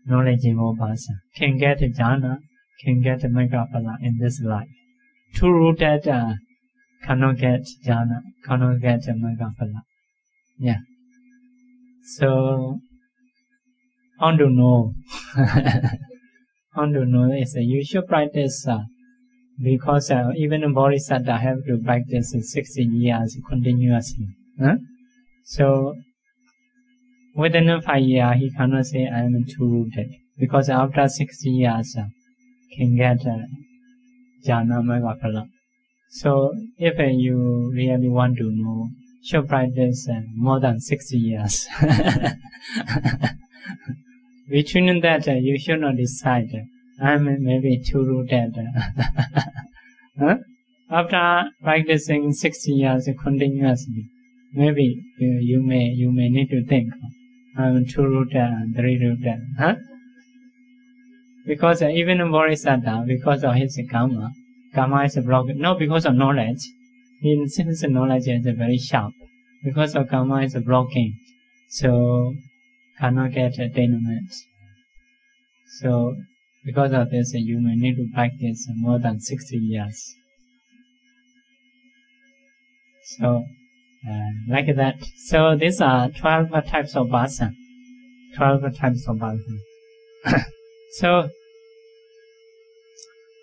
[SPEAKER 1] Knowledgeable person can get jhana, can get megaphala in this life. Two-rooted cannot get jhana, cannot get megaphala. Yeah. So how to know? How to know is you should practice because even a bodhisattva have to practice 60 years continuously. So within 5 years he cannot say I am two-rooted because after 60 years can get jhana megaphala. So if you really want to know, should practice more than 60 years. Between that, you should not decide, I'm maybe two-rooted. After practicing 60 years continuously, maybe you may need to think, I'm two-rooted and three-rooted, huh? Because even a Bodhisattva, because of his karma is blocked, not because of knowledge. His knowledge is very sharp. Because of karma is blocking, so cannot get attainment. So because of this, you may need to practice more than 60 years. So like that. So these are 12 types of bhasa. 12 types of bhasa. So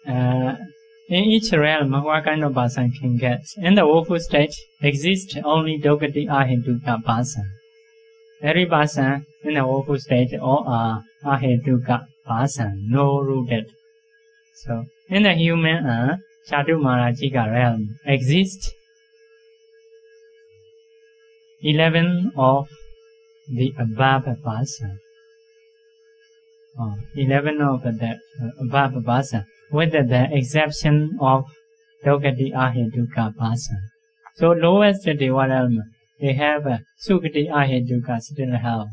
[SPEAKER 1] in each realm, what kind of bhasa can get? In the woeful state, exists only Dogati Ahetuka bhasa. Every bhasa in the woeful state, all are Ahetuka bhasa, no rooted. So in the human Chaturmarajika realm, exist 11 of the above bhasa. 11 of the above bhasa, with the exception of Dogati Ahetuka bhasa. So lowest Deva realm, they have Sukati Ahetuka still have.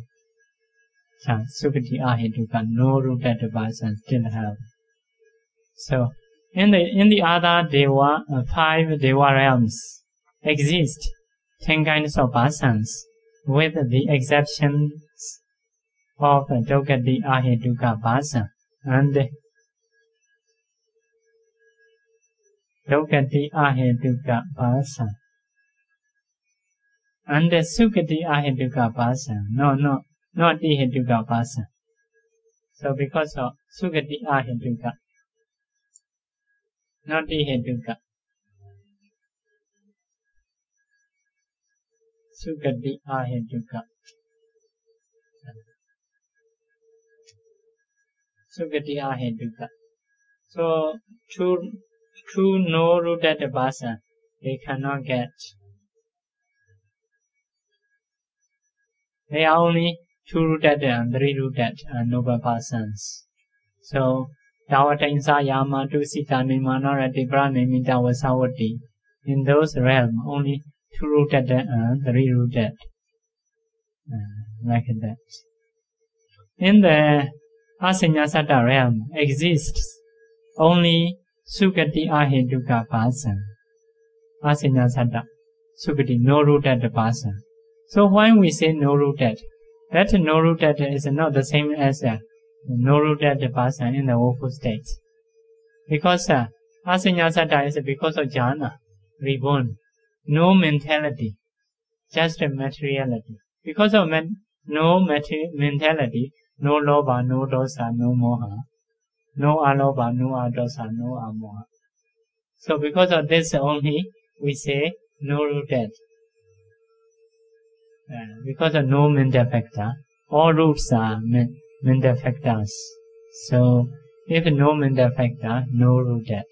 [SPEAKER 1] Sukati Ahetuka, no rooted bhasa still have. So in the other Deva, 5 Deva realms exist 10 kinds of bhasans, with the exceptions of Dogati Ahetuka bhasa and Dogati Ahetuka bhasa and Sukati Ahetuka bhasa. No, not Ahetuka bhasa. So because of Sukati Ahetuka, not Ahetuka. Sukati Ahetuka. Sukati Ahetuka. So true no rooted bhasa, they cannot get. They are only 2 rooted and 3 rooted noble bhasans. So Davatansa Yama Tusita Nimanarati Pranimita Vasavati. In those realms, only 2 rooted and 3 rooted. Like that. In the Asinyasata realm exists only Sukati Ahetuka bhasa. Asinyasata, Sukati, no rooted bhasa. So when we say no rooted, that no rooted is not the same as no rooted bhasa in the woeful state. Because Asinyasata is because of jhana, reborn, no mentality, just materiality. Because of no mentality, no lobha, no dosa, no moha, no alobha, no adosa, no amoha. So because of this only, we say no rooted. Because of no mental factor, all roots are mental factors. So if no mental factor, no rooted.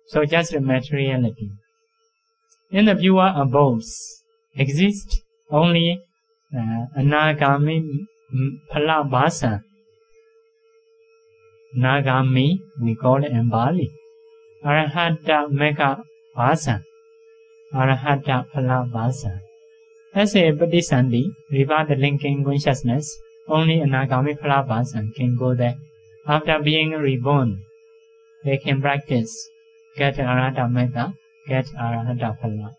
[SPEAKER 1] So just materiality. In the pure abodes, exist only Anagami Phala bhasa. Nagami, we call it in Bali. Arahata Mekha bhasa. Arahata Phala bhasa. As a Bodhisattva, without linking consciousness, only Anagami Phala bhasa can go there. After being reborn, they can practice, get Arahata Mekha, get Arahata Phala.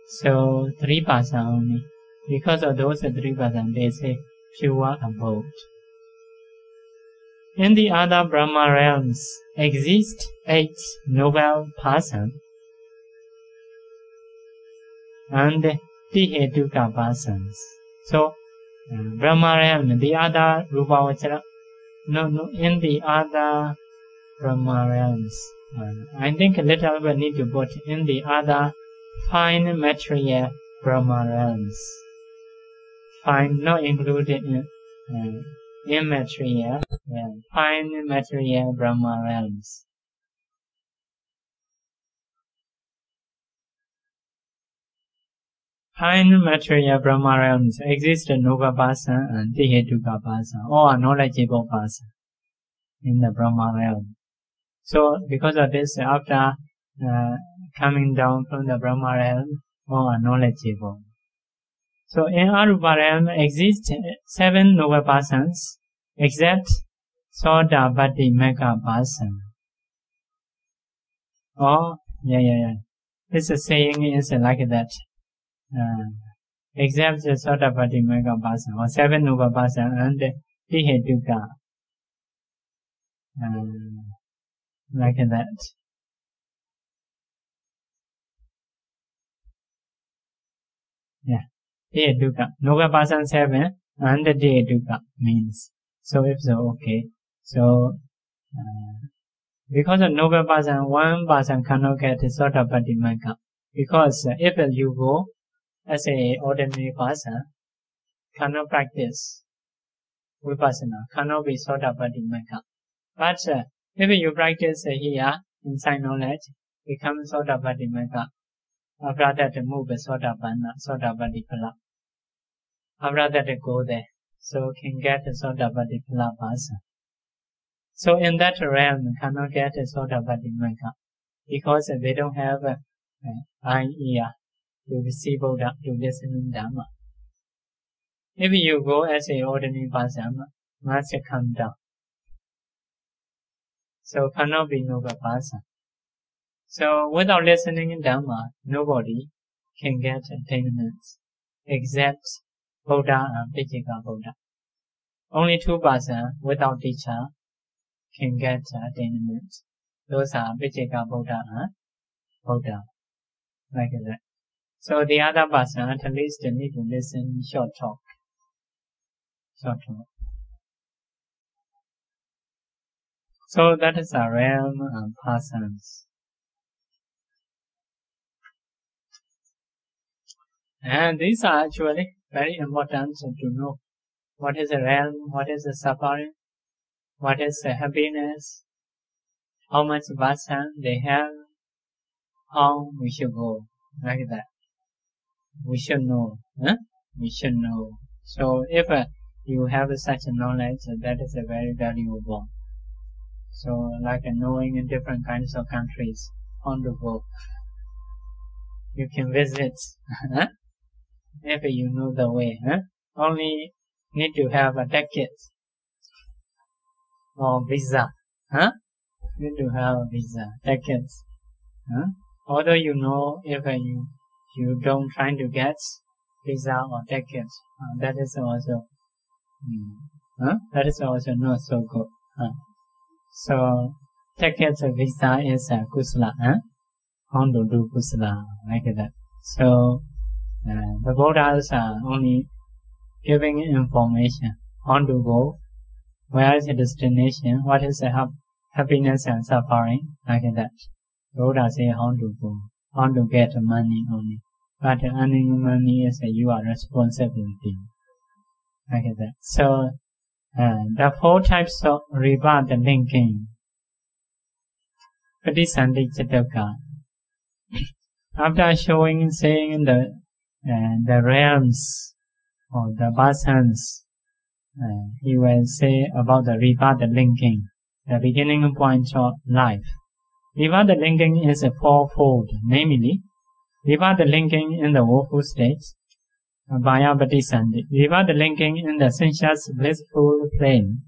[SPEAKER 1] So 3 bhasa only. Because of those 3 bhasa, they say pure abode. In the other Brahma realms exist 8 noble bhasa and Tihetuka bhasans. So Brahma realm, the other Rupavachara, in the other Brahma realms, I think a little bit need to put in the other fine material Brahma realms. Fine, not included in immaterial, fine material Brahma realms. Fine material Brahma realms exist Noga bhasa and Tihetuka bhasa, all are knowledgeable bhasa in the Brahma realm. So because of this, after coming down from the Brahma realm or are knowledgeable. So in Arupa realm exist 7 noble persons except Sodapatti Mega person. Oh, yeah. This saying is like that. Except the Sodapatti Mega person or 7 noble person and Vihetuka. Like that. Yeah. Vihetuka. Noble person 7 and Vihetuka means. So if so, okay. So, because of noble person, one person cannot get Sodapatti Magga. Because if you go as a ordinary person, cannot practice Vipassana, cannot be Sodapatti Magga. But if you practice here, inside knowledge, become Sodapatti Magga. After that, move Sodapanna, Sodapatti Phala. After that, go there. So can get Sodapatti Phala person. So in that realm, cannot get Sodapatti Magga because they don't have eye, ear to see Buddha, to listen to Dhamma. If you go as an ordinary person, must come down. So cannot be noble person. So without listening to Dhamma, nobody can get attainments except Buddha and Vijika Buddha. Only 2 persons without teacher can get attainment. Those are Vijika Buddha and Buddha. Like that. So the other person at least need to listen short talk. So that is a realm and persons. And these are actually very important to know. What is the realm? What is the suffering? What is the happiness? How much person they have? How we should go? Like that. We should know. We should know. So if you have such knowledge, that is very valuable. So like knowing in different kinds of countries on the go. You can visit. If you know the way. Only need to have a ticket or visa. Need to have a visa, tickets. Although you know if you don't try to get visa or tickets, that is also not so good. So tickets or visa is kusala. How to do kusala like that. So the Buddhas are only giving information how to go, where is the destination, what is the happiness and suffering, like that. Buddha say how to go, how to get money only. But earning money is your responsibility, like that. So the 4 types of rebirth linking. Patisandhi Chataka. After saying the realms or the persons, he will say about the rebirth linking, the beginning point of life. Rebirth linking is 4-fold, namely, rebirth linking in the woeful state, Abhaya Patisandhi. Rebirth linking in the sensuous blissful plane,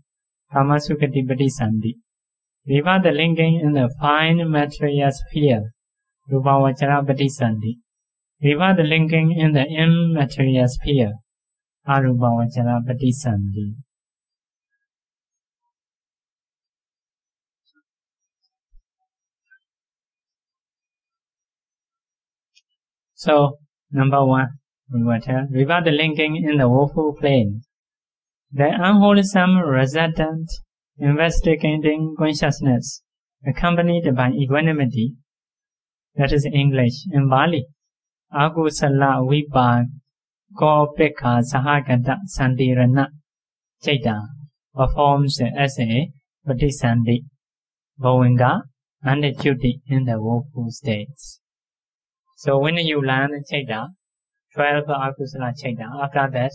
[SPEAKER 1] Kamasukati Patisandhi. Rebirth linking in the fine material sphere, Rupavachara Patisandhi. Rebirth linking in the immaterial sphere, Arupavachara Patisandhi. So, number 1, we will tell rebirth linking in the woeful plane. The unwholesome resultant investigating consciousness, accompanied by equanimity, that is English. In Bali, Akusala Vipa Kopeka Sahagata Sandirana Chaita performs as a Patisandhi, Bhovinga and duty in the woeful states. So when you learn Chaita, 12 Akusala Chaita, after that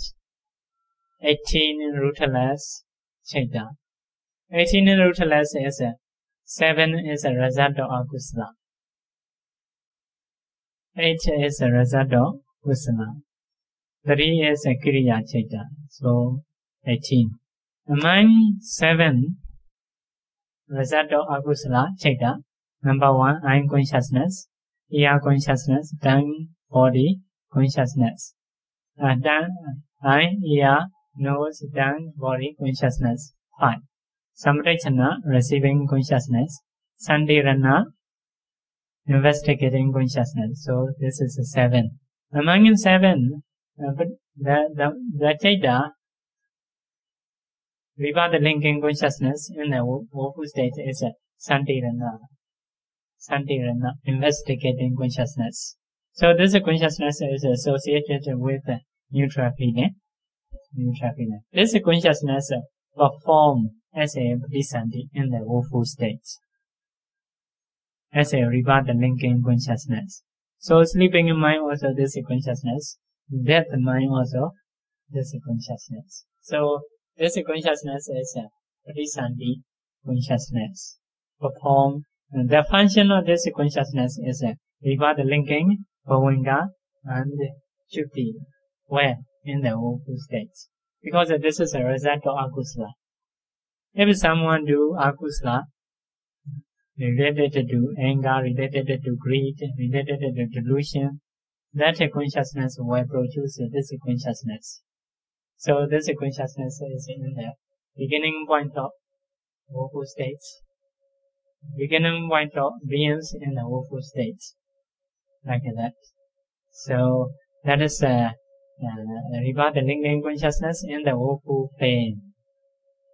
[SPEAKER 1] 18 rootless Chaita. 18 rootless is 7 is a result of Akusala. 8 is a result of kusala. 3 is a kriya chaita. So 18. Among 7 result of akusala chaita, number 1, I am consciousness, ear consciousness, tongue, body consciousness. Eye, ear, nose, tongue, body consciousness. 5. Samrachana, receiving consciousness. Sandirana, investigating consciousness. So this is a 7. Among 7, the chaita, without the linking consciousness in the woeful state is a Sandirana. Sandirana, investigating consciousness. So this consciousness is associated with neutral feeling. This consciousness performs as a Bodhisattva in the woeful state, as a reward linking consciousness. So sleeping mind also this consciousness, death mind also this consciousness. So this consciousness is a Bodhisattva consciousness. Perform the function of this consciousness is a reward linking bhavanga and chuti, where in the woeful state. Because this is a result of akusala. If someone do akusala related to anger, related to greed, related to delusion, that consciousness will produce this consciousness. So this consciousness is in the beginning point of woeful states, beginning point of beings in the woeful states, like that. So that is reward linking consciousness in the woeful pain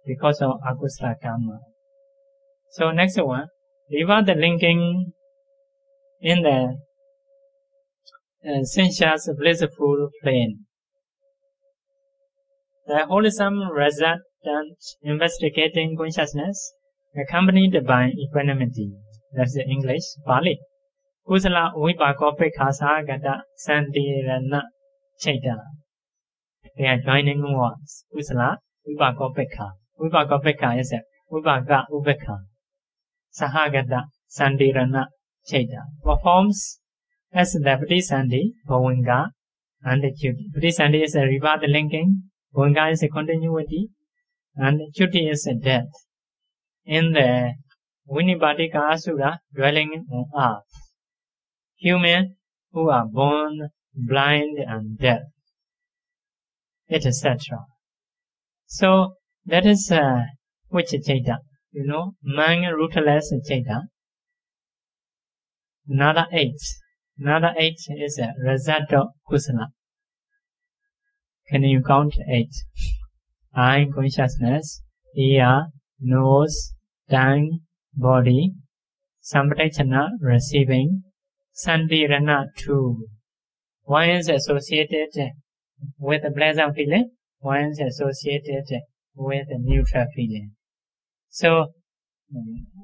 [SPEAKER 1] because of akusala karma. So next one, reward linking in the sensuous blissful plane. The wholesome resultant investigating consciousness accompanied by equanimity. That's the English, Pali. Kusala vipakopekha sagata santirana chaita. They are joining words. Kusala vipakopekha. Vipakopekha is a vipaka upekha. Sahagata santirana chaita. Performs as the Bodhisattva, bhavanga, and chuti. Bodhisattva is a reward linking, bhavanga is a continuity, and chuti is a death. In the Vinibhatika Asura, dwelling on earth, human who are born blind and deaf, etc. So that is which chaita? You know, man rootless chaita. Another 8. Another 8 is a result of kusala. Can you count 8? Eye consciousness, ear, nose, tongue, body, samprachana, receiving, sandirana, 2. One is associated with a pleasant feeling, one is associated with a neutral feeling. So,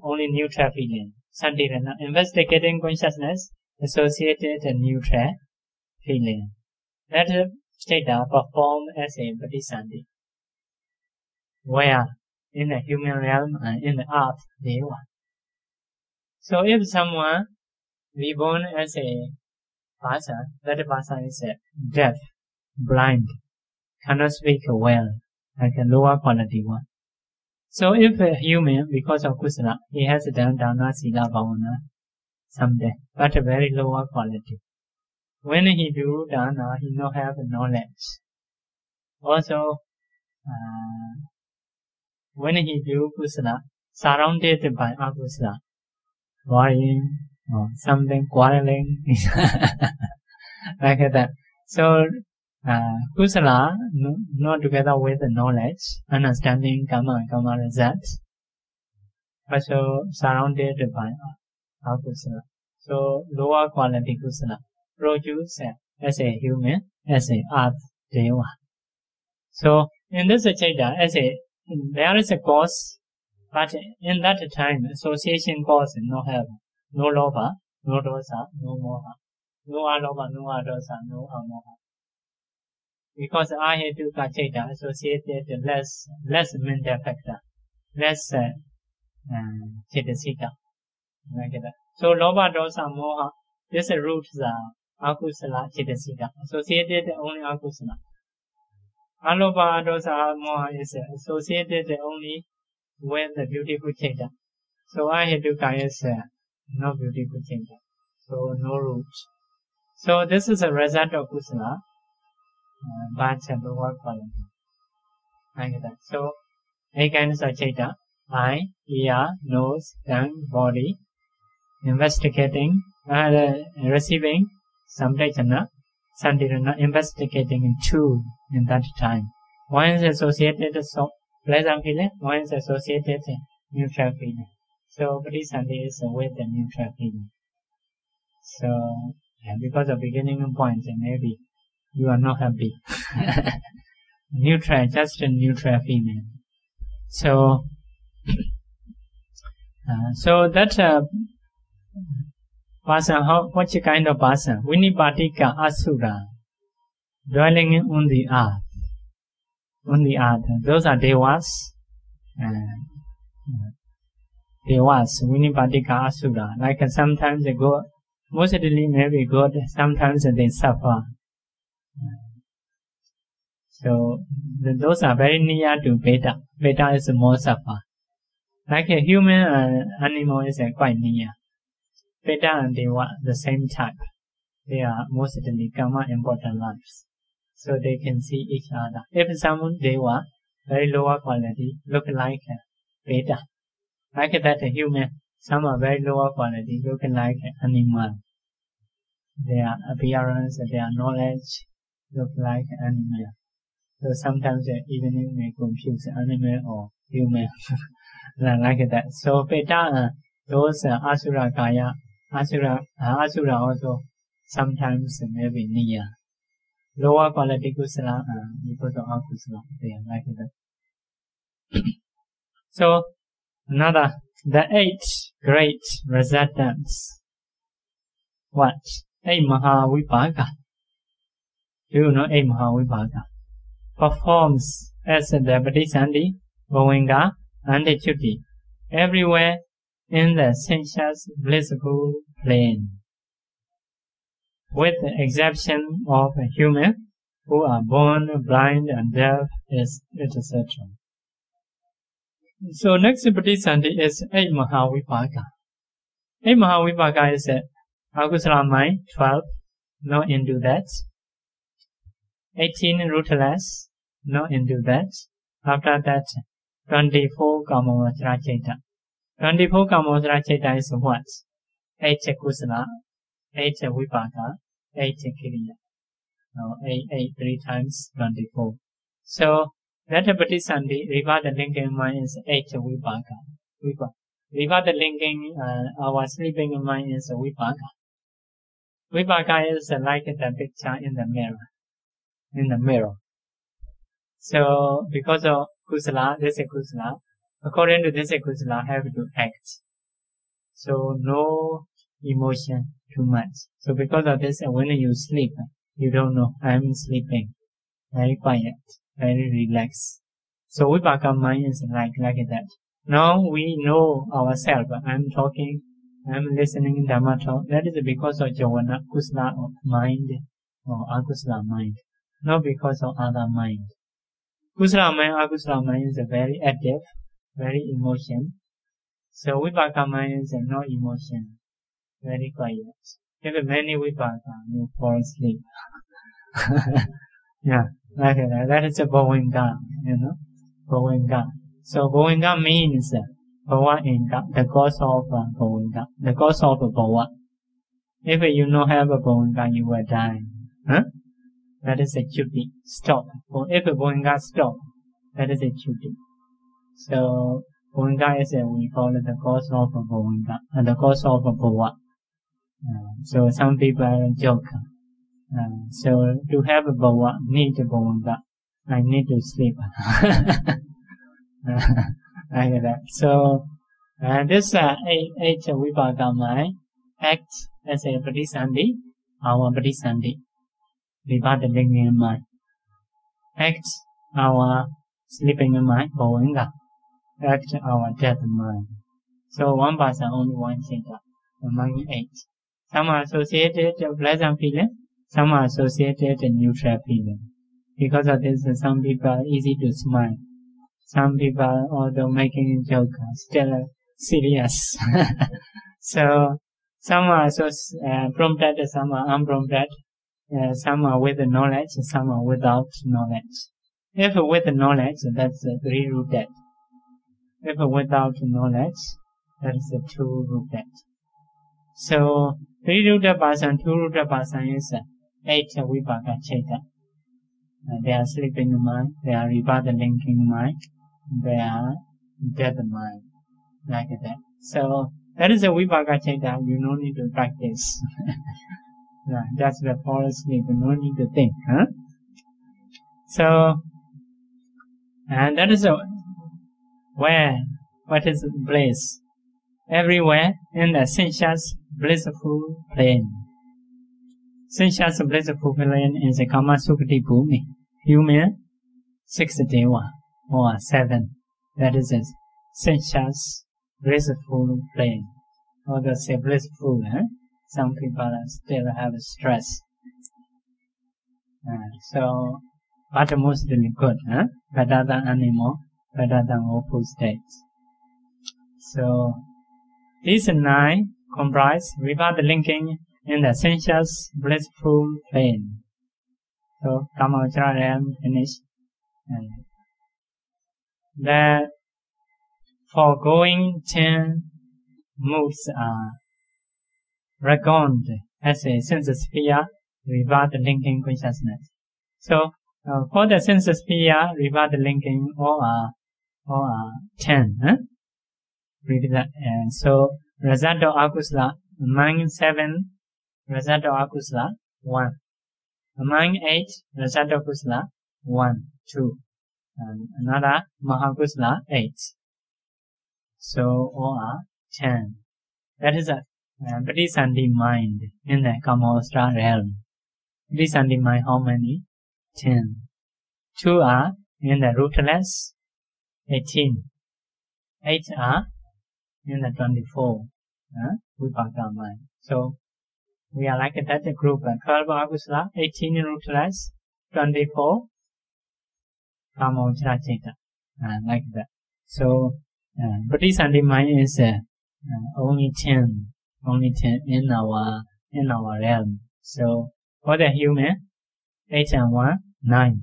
[SPEAKER 1] only neutral feeling. Sandirana, investigating consciousness, associated and neutral feeling. That state perform as a bodhisattva, where in the human realm and in the earth they are. So if someone reborn as a person, that person is deaf, blind, cannot speak well, like a lower quality one. So if a human, because of kusala, he has done dana, sila, bhavana someday, but a very lower quality. When he do dana, he no have knowledge. Also, when he do kusala, surrounded by akusala, worrying or something, quarreling, like that. So, kusala, not together with the knowledge, understanding karma and karma results, also surrounded by akusala. So, lower quality kusala produce as a human, as a earth deva. So, in this chaita, there is a cause, but in that time, association cause no have, no lobha, no dosa, no moha, no alobha, no adosa, no amoha. Because ahetuka chaita associated less mental factor, less cetasika, like that. So lobha, dosa, moha, these roots are akusala, chitasita. Associated only akusala. Alopa, dosa, moha is associated only with the beautiful chitta. So aheduka is no beautiful chitta. So no root. So this is a result of kusala, but lower quality. Like that. So 8 kinds of chitta: eye, ear, nose, tongue, body. Investigating, receiving, samdejana, sandirana, investigating in 2 in that time. One is associated so pleasant feeling, one is associated neutral feeling. So Patisandhi is with the neutral feeling. So because of beginning point, maybe you are not happy. Neutral, just a neutral feeling. So that person, what kind of person? Vinipatika Asura, dwelling on the earth. On the earth. Those are devas. Devas, Vinipatika Asura. Like sometimes they go, mostly maybe good, sometimes they suffer. So those are very near to Beta. Beta is more suffer. Like a human animal is quite near. Beta and Deva, the same type. They are mostly karma important lives. So they can see each other. If someone Deva, very lower quality, look like Beta. Like that human, some are very lower quality, look like animal. Their appearance, their knowledge, look like animal. So sometimes even you may confuse animal or human. Like that. So Beta, those Asura Kaya, Asura also sometimes maybe near. Lower quality kusala because of akusala, they are like that. So another, the 8 great resultants. What? 8 Mahavipaka. Do you know 8 Mahavipaka? Performs as the Patisandhi, Govinga, and Chuti everywhere in the sensuous blissful plane, with the exception of human who are born blind and deaf, etc. So next Patisandhi is 8 Mahavipaka. 8 Mahavipaka is akusala mind, 12, not into that. 18 rootless, not into that. After that, 24 Kamavajra Chaita. 24 Kamavajra Chaita is what? 8 kusala, 8 vipaka, 8 kiriya. No, 8 3 times 24. So that Patisandhi, Vivada linking mind is 8 vipaka. Vivada linking our sleeping mind is vipaka. Vipaka is like the picture in the mirror. So because of kusala, this is kusala. According to this kusala, have to act. So no emotion too much. So because of this, when you sleep, you don't know I'm sleeping. Very quiet, very relaxed. So vipaka mind is like that. Now we know ourselves. I'm talking, I'm listening Dhamma talk. That is because of Javana, kusala mind or akusala mind. Not because of other mind. Kusala mind, akusala mind is very active, very emotion. So vipaka mind is no emotion, very quiet. If many vipaka, you fall asleep. Yeah, like that. That is a Govinga, Govinga. So Govinga means Bhava Inga, the cause of Govinga, the cause of Bhava. If you don't have a Govinga, you will die. Huh? That is a chuti. Stop. If a Govinga stop, that is a chuti. So Govinga is we call it the cause of Govinga, the cause of Bhava. So some people joke. So to have a Bhava, need a Govinga. I need to sleep. Like that. So this 8 vipaka mind acts as a Patisandhi, our Patisandhi. Vivada linking mind. Acts our sleeping mind, Govinga. Act our dead mind. So one person only one chitta among 8. Some are associated with pleasant feeling, some are associated with neutral feeling. Because of this, some people are easy to smile. Some people, although making a joke, are still serious. So, some are prompted, some are unprompted. Some are with knowledge, some are without knowledge. If with knowledge, that's three-rooted. If without knowledge, that is two-rooted. So, three-rooted person, two-rooted person is 8 vipaka chaita. They are sleeping mind, they are rebirth linking mind, they are dead mind, like that. So, that is a vipaka chaita, you no need to practice. That's the fall asleep, no need to think. Huh? So, and that is where, what is bliss? Everywhere in the sensuous blissful plane. Sensuous blissful plane is a Kama Sukhati Bhumi. Human 6 deva or 7. That is a sensuous blissful plane. Or the say blissful, some people still have stress. So, but mostly good, better than animal, better than awful states. So, these 9 comprise rebirth linking in the sensuous blissful plane. So, Kama Vajra realm finished. The foregoing 10 moods are reckoned as a sense sphere rebirth linking consciousness. So, for the sense sphere rebirth linking, all are 10. Read that. So, result of akusala, among 7, result of akusala, 1. Among 8, result of kusala, 1, 2. And another mahakusala, 8. So, all are 10. That is a Pradisandhi mind in the Kamavastra realm. Pradisandhi mind, how many? 10. 2 are in the rootless, 18. 8 are in the 24. Vipaka mind. So, we are like that group. 12 akusala, 18 rootless, 24 Kamavajra chaita. Like that. So, Pradisandhi mind is only 10 in our realm. So, for the human, 8 and 1, 9.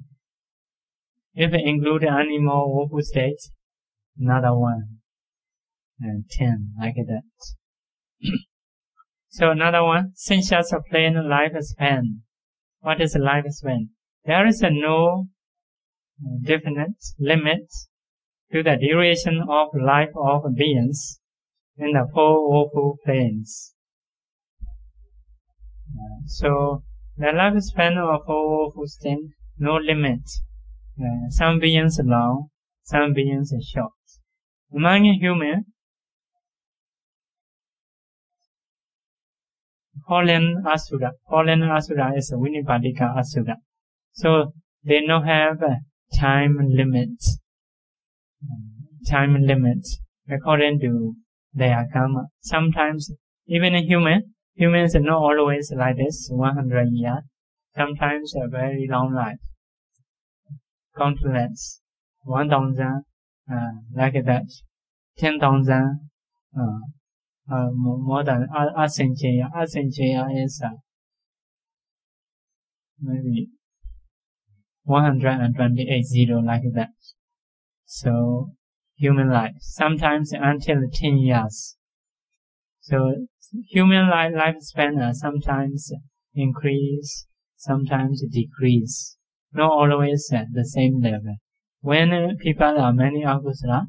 [SPEAKER 1] If we include animal woeful states, another 1 and 10, like that. So another one, sensuous plane lifespan. What is lifespan? There is no definite limit to the duration of life of beings in the 4 woeful planes. So, the lifespan of 4 woeful states, no limit. Some beings long, some beings short. Among humans, fallen asura is a Vinipadika asura. So, they don't have time limits. According to their karma. Sometimes, even a humans are not always like this, 100 years. Sometimes a very long life. Countless. 1,000, like that. 10,000, more than Ashin is maybe 128 like that. So, human life, sometimes until 10 years. So, human lifespan sometimes increase, sometimes decrease. Not always at the same level. When people are many akusala,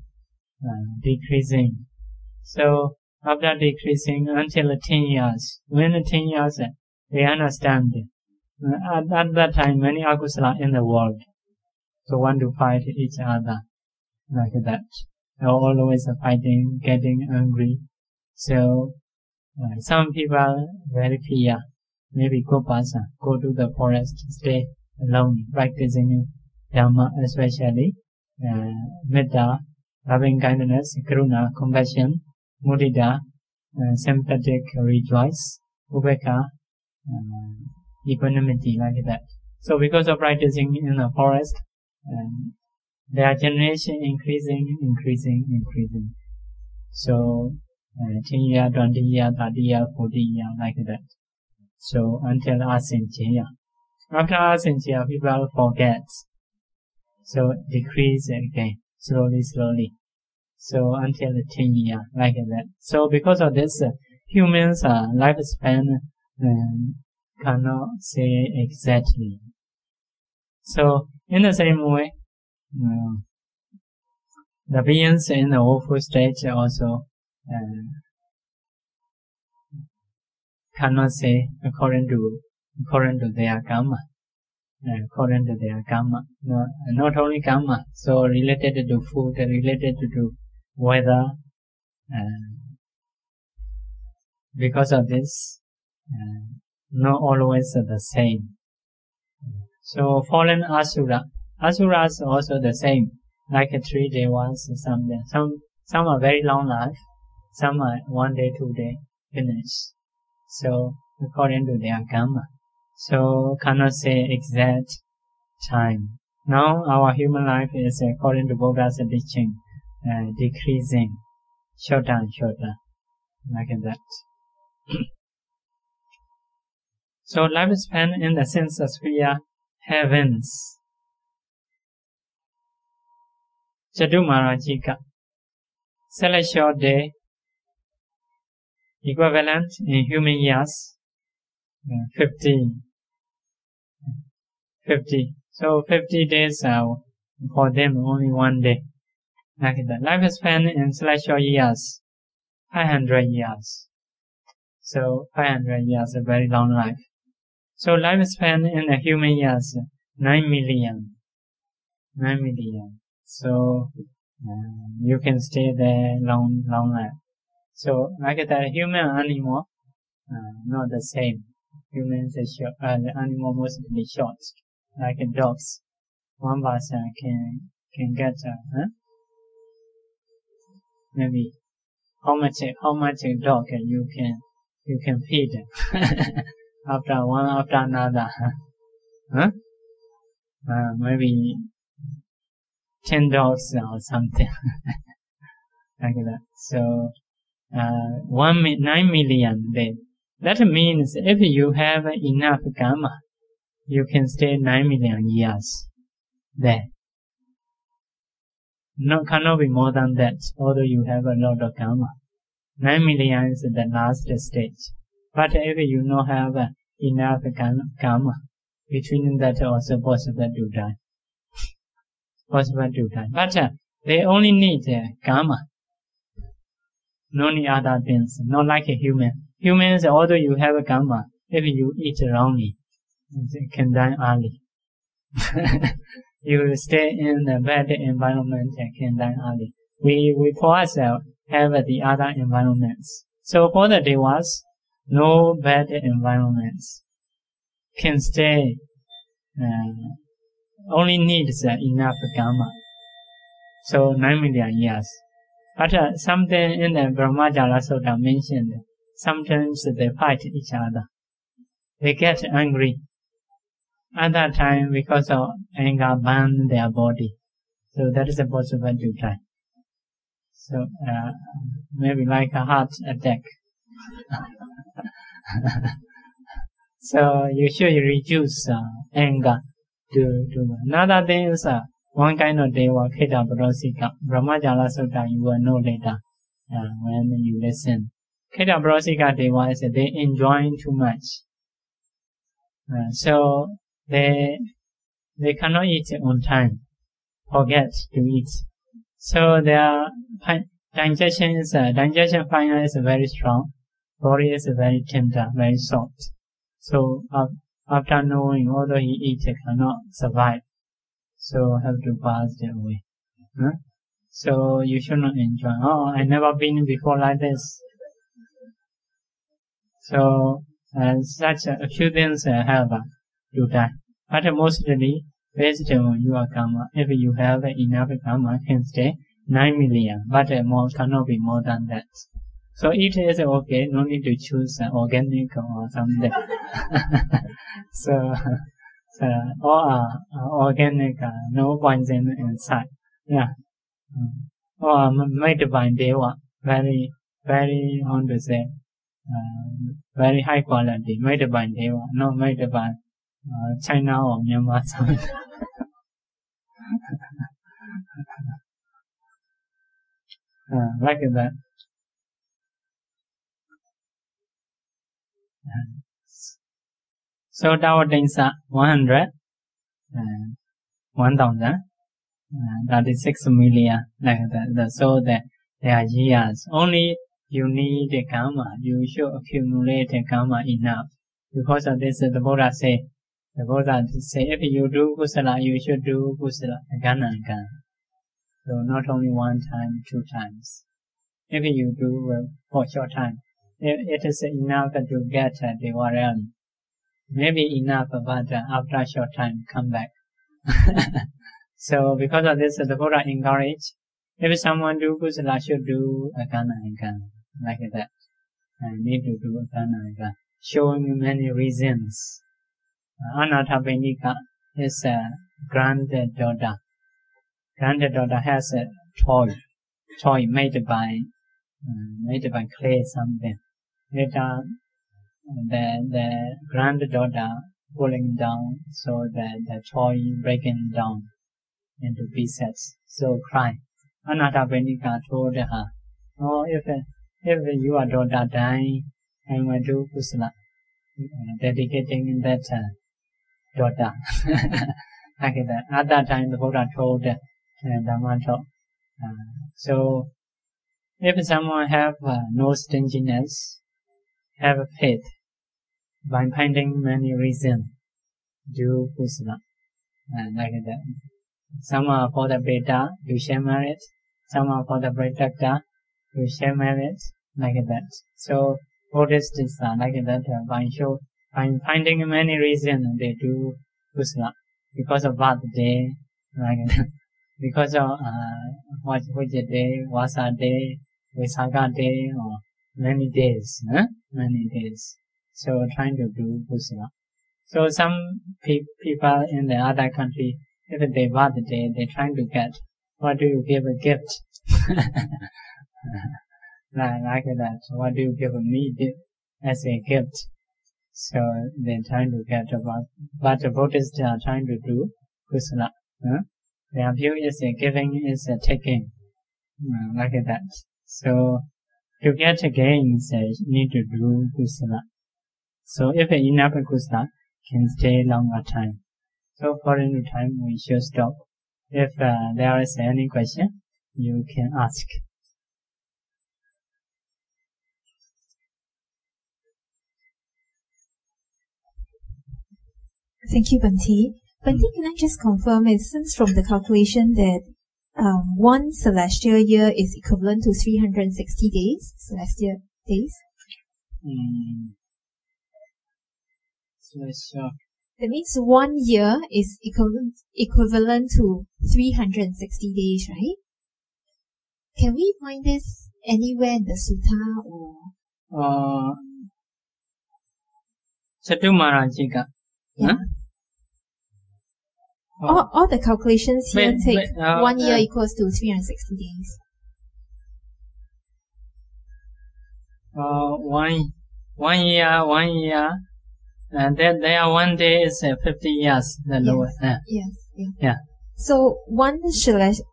[SPEAKER 1] decreasing. So, after decreasing until 10 years, when 10 years, they understand. At that time, many akusala in the world. So, want to fight each other. Like that. They're always fighting, getting angry. So, some people very fear. Maybe go to the forest, stay alone, practicing Dhamma, especially Metta, loving kindness, Karuna, compassion, Mudita, sympathetic rejoice, ubeka, equanimity, like that. So because of practicing in the forest, their generation increasing. So 10 years, 20 years, 30 years, 40 years, like that. So until Ashin. After Ashin, people forget. So decrease again, slowly. So until 10 years, like that. So because of this, humans' lifespan cannot say exactly. So in the same way, the beings in the awful stage also cannot say according to their karma. According to their karma, not only karma, so related to food, related to weather, because of this, not always the same. So fallen asuras also the same, like 3 days, some are very long life, some are 1 day, 2 day, finish. So according to their karma. So cannot say exact time. Now our human life is, according to Buddha's teaching, decreasing, shorter and shorter, like that. So lifespan in the sense of sphere, heavens. Chadumarajika, celestial day, equivalent in human years, 50. So 50 days for them only 1 day. Like that. Lifespan in celestial years, 500 years. So 500 years, a very long life. So lifespan in the human years, 9 million. So you can stay there long life. So like that, human and animal, not the same. Humans are short, the animal mostly short. Like dogs, one person can get maybe how much dog you can feed after one after another, maybe 10 dogs or something like that. So 9 million days. That means if you have enough karma, you can stay 9 million years there. Cannot be more than that, although you have a lot of karma. 9 million is the last stage. But if you don't have enough karma, between that also possible to die. But they only need karma. No need other things, not like a human. Humans, although you have karma, if you eat wrongly, you can die early. You stay in a bad environment and can die early. We for us have the other environments. So for the devas, no bad environments. Can stay, only needs enough karma. So 9 million years. But something in the Brahmajala Sutta mentioned, sometimes they fight each other. They get angry. At that time, because of anger, burn their body. So that is possible to die. So maybe like a heart attack. So you should reduce anger. Another thing is one kind of deva, Khedabrosika. Brahmajala Sutta, you will know later when you listen. Khedabrosika deva is they enjoy too much. So they cannot eat on time, forget to eat. So their digestion fiber is very strong, body is very tender, very soft. So after knowing, although he eats, cannot survive. So have to pass that way. So you should not enjoy. Oh, I never been before like this. So such a few things have to die. But mostly based on your karma. If you have enough karma, can stay 9 million. But more cannot be more than that. So eat is okay, no need to choose organic or something. so all are organic, no poison inside. Yeah. Or made by Deva, very, how to say, very high quality, made by Deva, not made by China or Myanmar. Like that. So our things are 100, 1,000, 36 million, like that. So that there are years. Only you need the karma. You should accumulate the karma enough. Because of this, the Buddha say, if you do kusala, you should do kusala again and again. So not only one time, 2 times. If you do for short time, it is enough to get the realm. Maybe enough, but after a short time, come back. So because of this, the Buddha encourage, if someone do kusala, should do again and again, like that. And need to do again and again, showing many reasons. Janakābhivaṃsa is a granddaughter. Granddaughter has a toy made by clay something. Later, the granddaughter pulling down, so that the toy breaking down into pieces. So cry. Janakābhivaṃsa told her, "Oh, if your daughter die, I will do kusala, dedicating that daughter." Like that. At that time, the Buddha told Dhamma talk. So, if someone have no stinginess, have faith, by finding many reasons, do kusala, like that. Some are for the beta, you share merit. Some are for the protector, you share merit, like that. So, Buddhists are like that. By finding many reasons, they do kusala. Because of birthday, like that. Because of which day, Vasa day, Visakha day, or many days, many days. So trying to do kusala. So some people in the other country, if they birthday, they trying to get, what do you give a gift? Like that. What do you give me as a gift? So they're trying to get about, but the Buddhists are trying to do kusala. Their view is giving is taking, like that. So to get gains, need to do kusala. So if enough kusala can stay longer time. So for any time we should stop. If there is any question, you can ask.
[SPEAKER 2] Thank you, Bhante. Bhante, can I just confirm, it seems from the calculation that 1 celestial year is equivalent to 360 days, celestial days?
[SPEAKER 1] Celestial.
[SPEAKER 2] That means 1 year is equivalent to 360 days, right? Can we find this anywhere in the sutta or?
[SPEAKER 1] Chatumārājika.
[SPEAKER 2] Yeah. All the calculations here take 1 year equals to 360 days.
[SPEAKER 1] 1 year. And then there 1 day is 50 years, the lowest.
[SPEAKER 2] Yes. So 1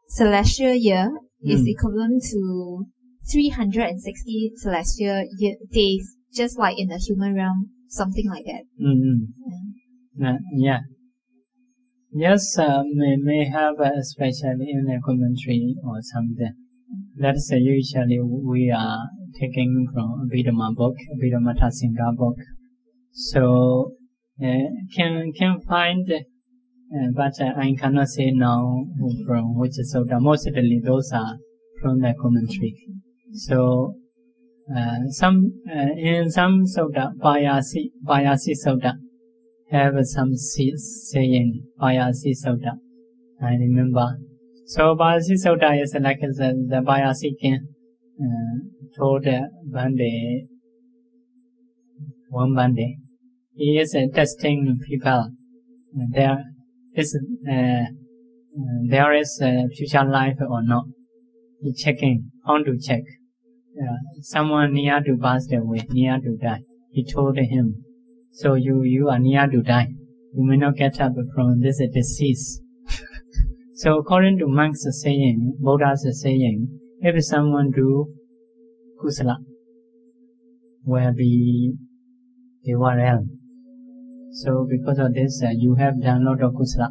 [SPEAKER 2] celestial year is equivalent to 360 celestial days, just like in the human realm, something like that.
[SPEAKER 1] Yeah. Yes, may have especially in the commentary or something. That's usually we are taking from Abhidhamma book, Abhidhamma book. So can find, but I cannot say now from which sutta. Mostly those are from the commentary. So some in some sutta, Payasi sutta, have some saying, Payasi sutta. I remember. So Payasi sutta is like the Payasi can told Bande, one Bande, he is testing people. There is future life or not. He checking, how to check. Someone near to pass away, near to die. He told him, so you are near to die. You may not get up from this disease. So according to monks' saying, Buddha's saying, if someone do kusala, will be Deva realm. So because of this, you have done a lot of kusala.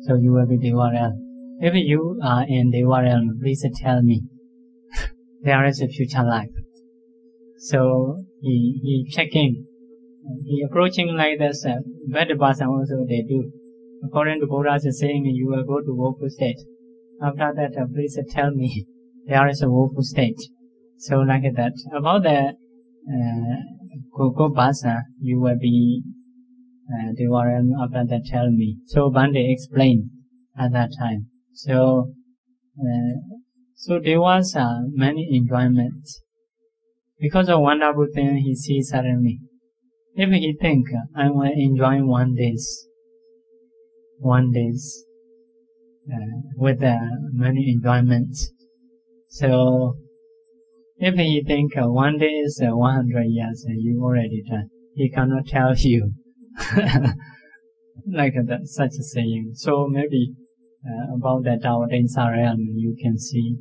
[SPEAKER 1] So you will be Deva realm. If you are in Deva realm, please tell me. There is a future life. So he checking, he approaching like this. Bad person also they do. According to Buddha's saying, you will go to woeful state. After that, please tell me, there is a woeful state. So like that. About the Gopasa, you will be Deva realm. After that, tell me. So Bande explained at that time. So there was many enjoyments. Because of wonderful thing he sees suddenly. If he think, I will enjoy one day with many enjoyments. So if he think one day is 100 years, you already done. He cannot tell you like that, such a saying. So maybe about that Tao Densa realm, you can see,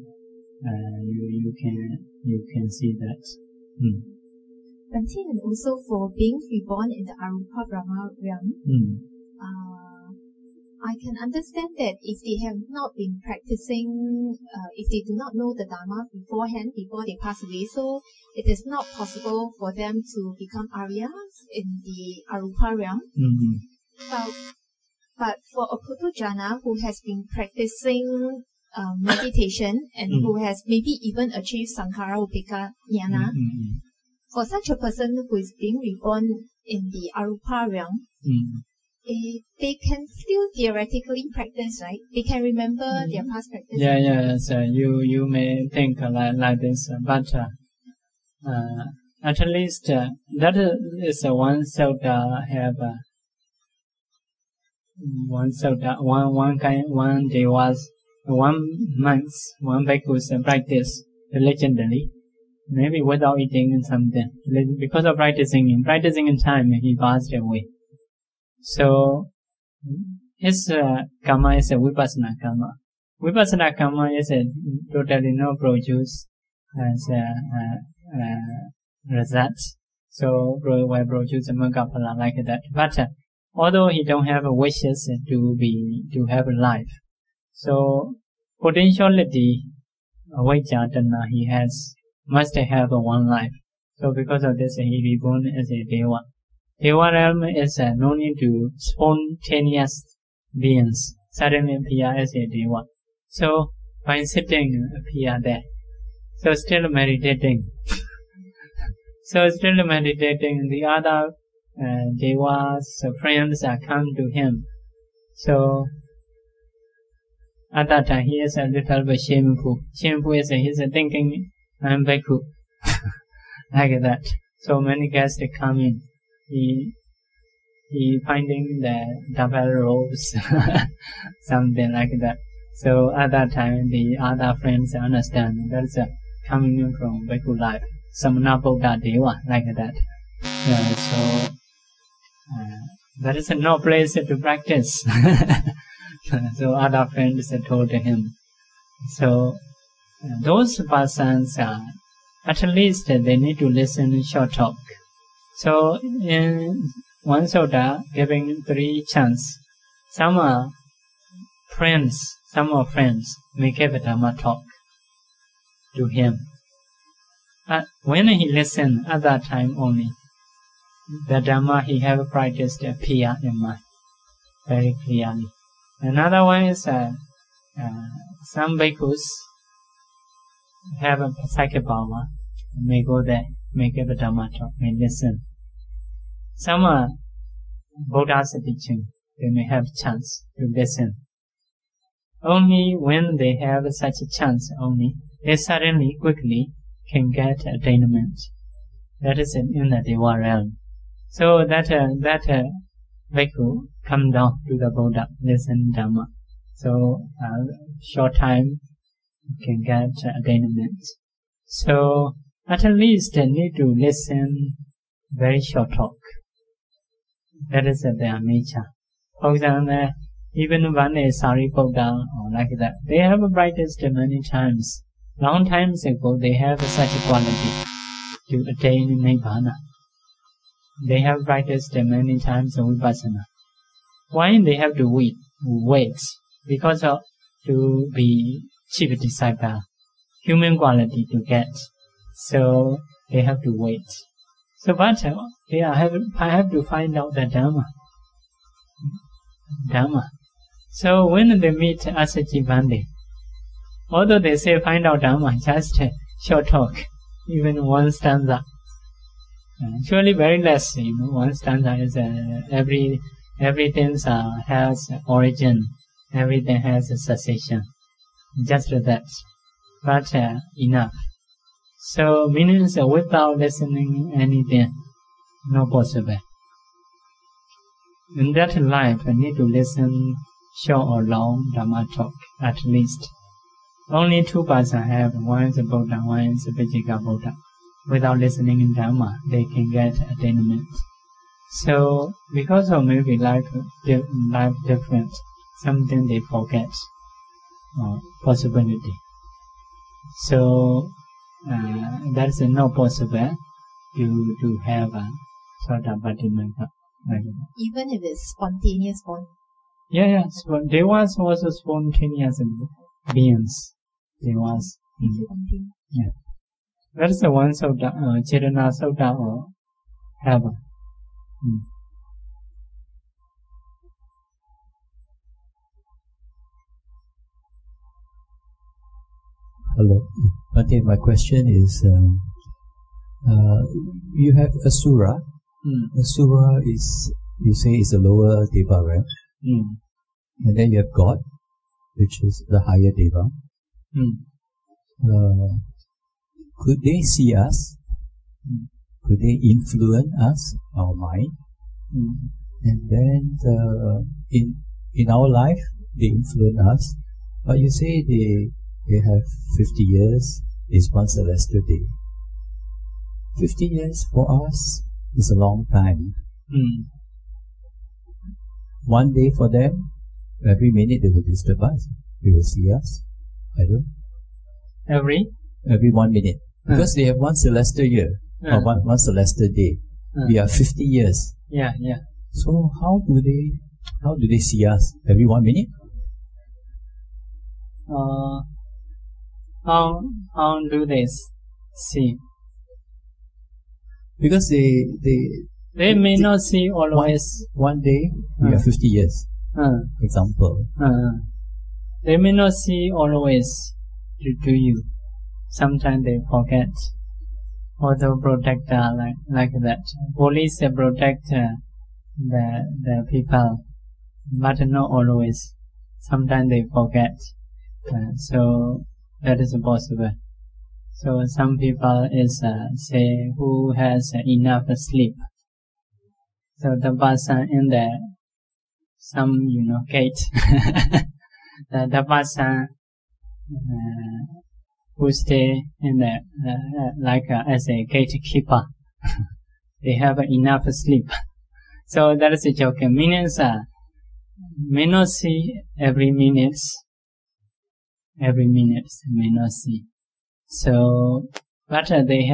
[SPEAKER 1] you can see that.
[SPEAKER 2] And also for being reborn in the Abhidhamma realm, I can understand that if they have not been practicing, if they do not know the Dharma beforehand, before they pass away, so it is not possible for them to become Aryas in the Arupa realm. But for a Puthujjana who has been practicing meditation and who has maybe even achieved Sankhara Upekkha Jnana, for such a person who is being reborn in the Arupa realm, they can still theoretically practice, right? They can remember their past practice.
[SPEAKER 1] Yes. You may think like this, but at least that is one soda have one day was 1 month, one bhikkhus practice legendary, maybe without eating something. Because of practicing in time, he passed away. So his karma is a vipassana karma. Vipassana karma is totally no produce as result. So will produce a magapala like that. But although he don't have wishes to have a life, so potentiality avijjatana he must have one life. So because of this, he reborn as a Deva. Deva realm is no need to spontaneous beings suddenly appear as a Deva. So by sitting appear there. So still meditating. The other Devas friends come to him. So at that time he is a little bit shameful. Shameful is he's thinking, I'm bhikkhu. Like that. So many guests come in. He finding the double robes, something like that. So at that time the other friends understand that's coming in from bhikkhu life. Samana Buddha Deva, like that. So that is no place to practice. So other friends told him. So those persons at least they need to listen short talk. So in one sutta giving 3 chants, some are friends may give a Dhamma talk to him. When he listen at that time only, the Dhamma he have practiced appear in mind very clearly. Another one is some bhikkhus have a psychic power, may go there, may give a Dhamma talk, may listen. Some are Buddha's teaching, they may have chance to listen. Only when they have such a chance only, they suddenly, quickly can get attainment. That is in the Deva realm. So that bhikkhu come down to the Buddha, listen Dhamma. So short time can get attainment. So at least they need to listen very short talk. That is their nature. For example, even one is Sariputta or like that, they have practiced many times. Long times ago, they have such a quality to attain Nibbana. They have practiced many times Vipassana. Why they have to wait? Because of to be chief disciple, human quality to get. So they have to wait. So but I have to find out the Dhamma. So when they meet Asaji Bande, although they say find out Dhamma, just short talk, even one stanza. Surely very less, one stanza is everything has origin, everything has a cessation. Just that, but enough. So means without listening anything, no possible. In that life, I need to listen short or long Dhamma talk, at least. Only two persons have, one is a Buddha, one is a Vijika Buddha. Without listening in Dhamma, they can get attainment. So, because of maybe life different, something they forget, possibility. So, that's not possible to have a sort of Bhattimagga.
[SPEAKER 2] Even if it's spontaneous born?
[SPEAKER 1] Yeah. There was also spontaneous beings. There was. Yeah. That is the one Sutta, Chirana Sutta or heaven.
[SPEAKER 3] Hello. Okay, my question is, you have Asura. Asura is, you say, is a lower Deva, right? And then you have God, which is the higher Deva. Could they see us? Could they influence us, our mind? And then in our life, they influence us. But you say they have 50 years, is one celestial day. 50 years for us is a long time. One day for them, every minute they will disturb us. They will see us. I don't know. Every 1 minute. Because they have one celestial year, or one celestial day. We are 50 years.
[SPEAKER 1] Yeah.
[SPEAKER 3] So how do they see us? Every 1 minute?
[SPEAKER 1] How do they see?
[SPEAKER 3] Because they
[SPEAKER 1] may not see always.
[SPEAKER 3] One day we are 50 years. Example.
[SPEAKER 1] They may not see always to you. Sometimes they forget. Although protector like that. Police protect the people, but not always. Sometimes they forget. So that is possible. So some people is say who has enough sleep. So the person in some gate, the person who stay in as a gatekeeper, they have enough sleep. So that is a joke. Means may not see every minute may not see. So, but they may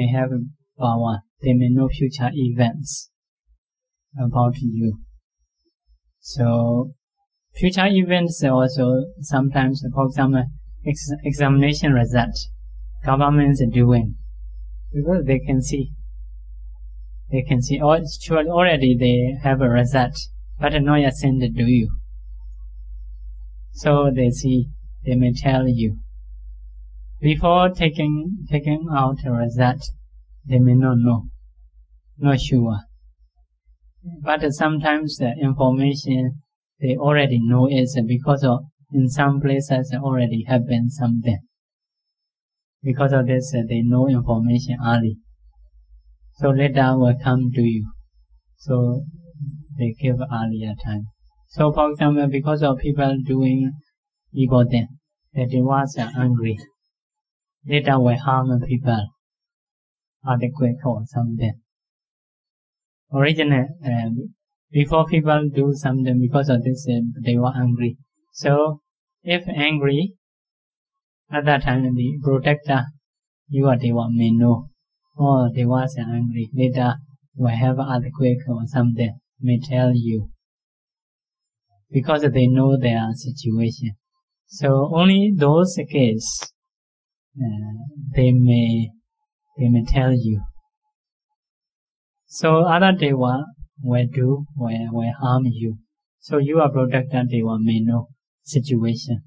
[SPEAKER 1] have power. They may know future events about you. So, future events also sometimes, for example, examination result, government is doing, because they can see. Already they have a result, but not yet sent to you. So they see, they may tell you. Before taking out a result, they may not know, not sure. But sometimes the information they already know is because of in some places already happened something. Because of this, they know information early. So later will come to you. So they give earlier time. So for example, because of people doing evil things, the devotees are angry. Later will harm people, earthquake or something. Originally, before people do something, because of this, they were angry. So if angry, at that time the protector, you or devotee may know, oh, devotees are angry. Later will have earthquake or something, may tell you. Because they know their situation. So only those cases, they may tell you. So other deva will harm you. So you are protected, deva may know situation.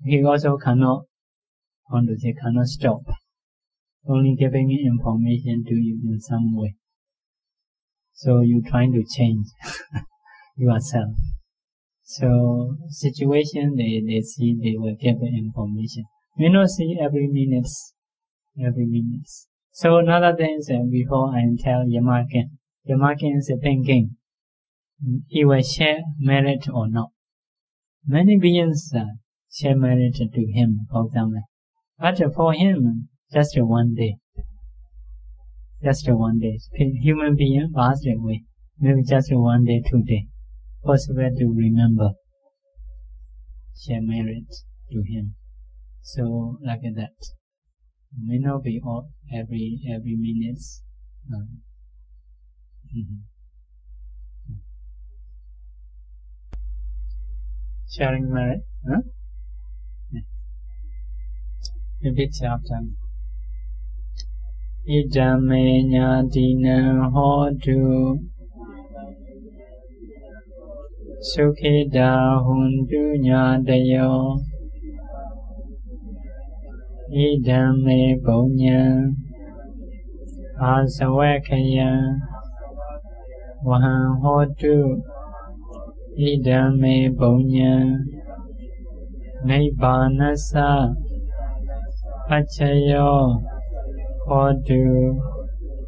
[SPEAKER 1] He also cannot stop. Only giving information to you in some way. So you trying to change yourself. So situation they see, they will give information. May not see every minute. So another thing is before I tell Yamakin is thinking he will share merit or not. Many beings share merit to him, for example. But for him, just one day. Human being passed away. Maybe just 1 day, 2 days. Possible to remember. Share merit to him. So like that. May not be all every minute. Sharing merit. Repeat chapter. Idame nyatina hotu Sukhida hundu nyadayo Idame punya Asawakaya Wahan hotu Idame punya Nibbanasa Pachayo Hotu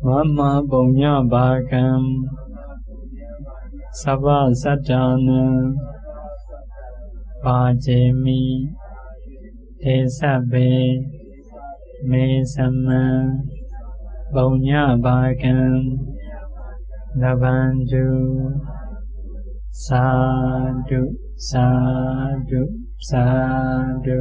[SPEAKER 1] Mama punya bhagam Sabha Satana Pajemi Tesabe Mesama Punya Bhagam Navanju Sadhu Sadhu Sadhu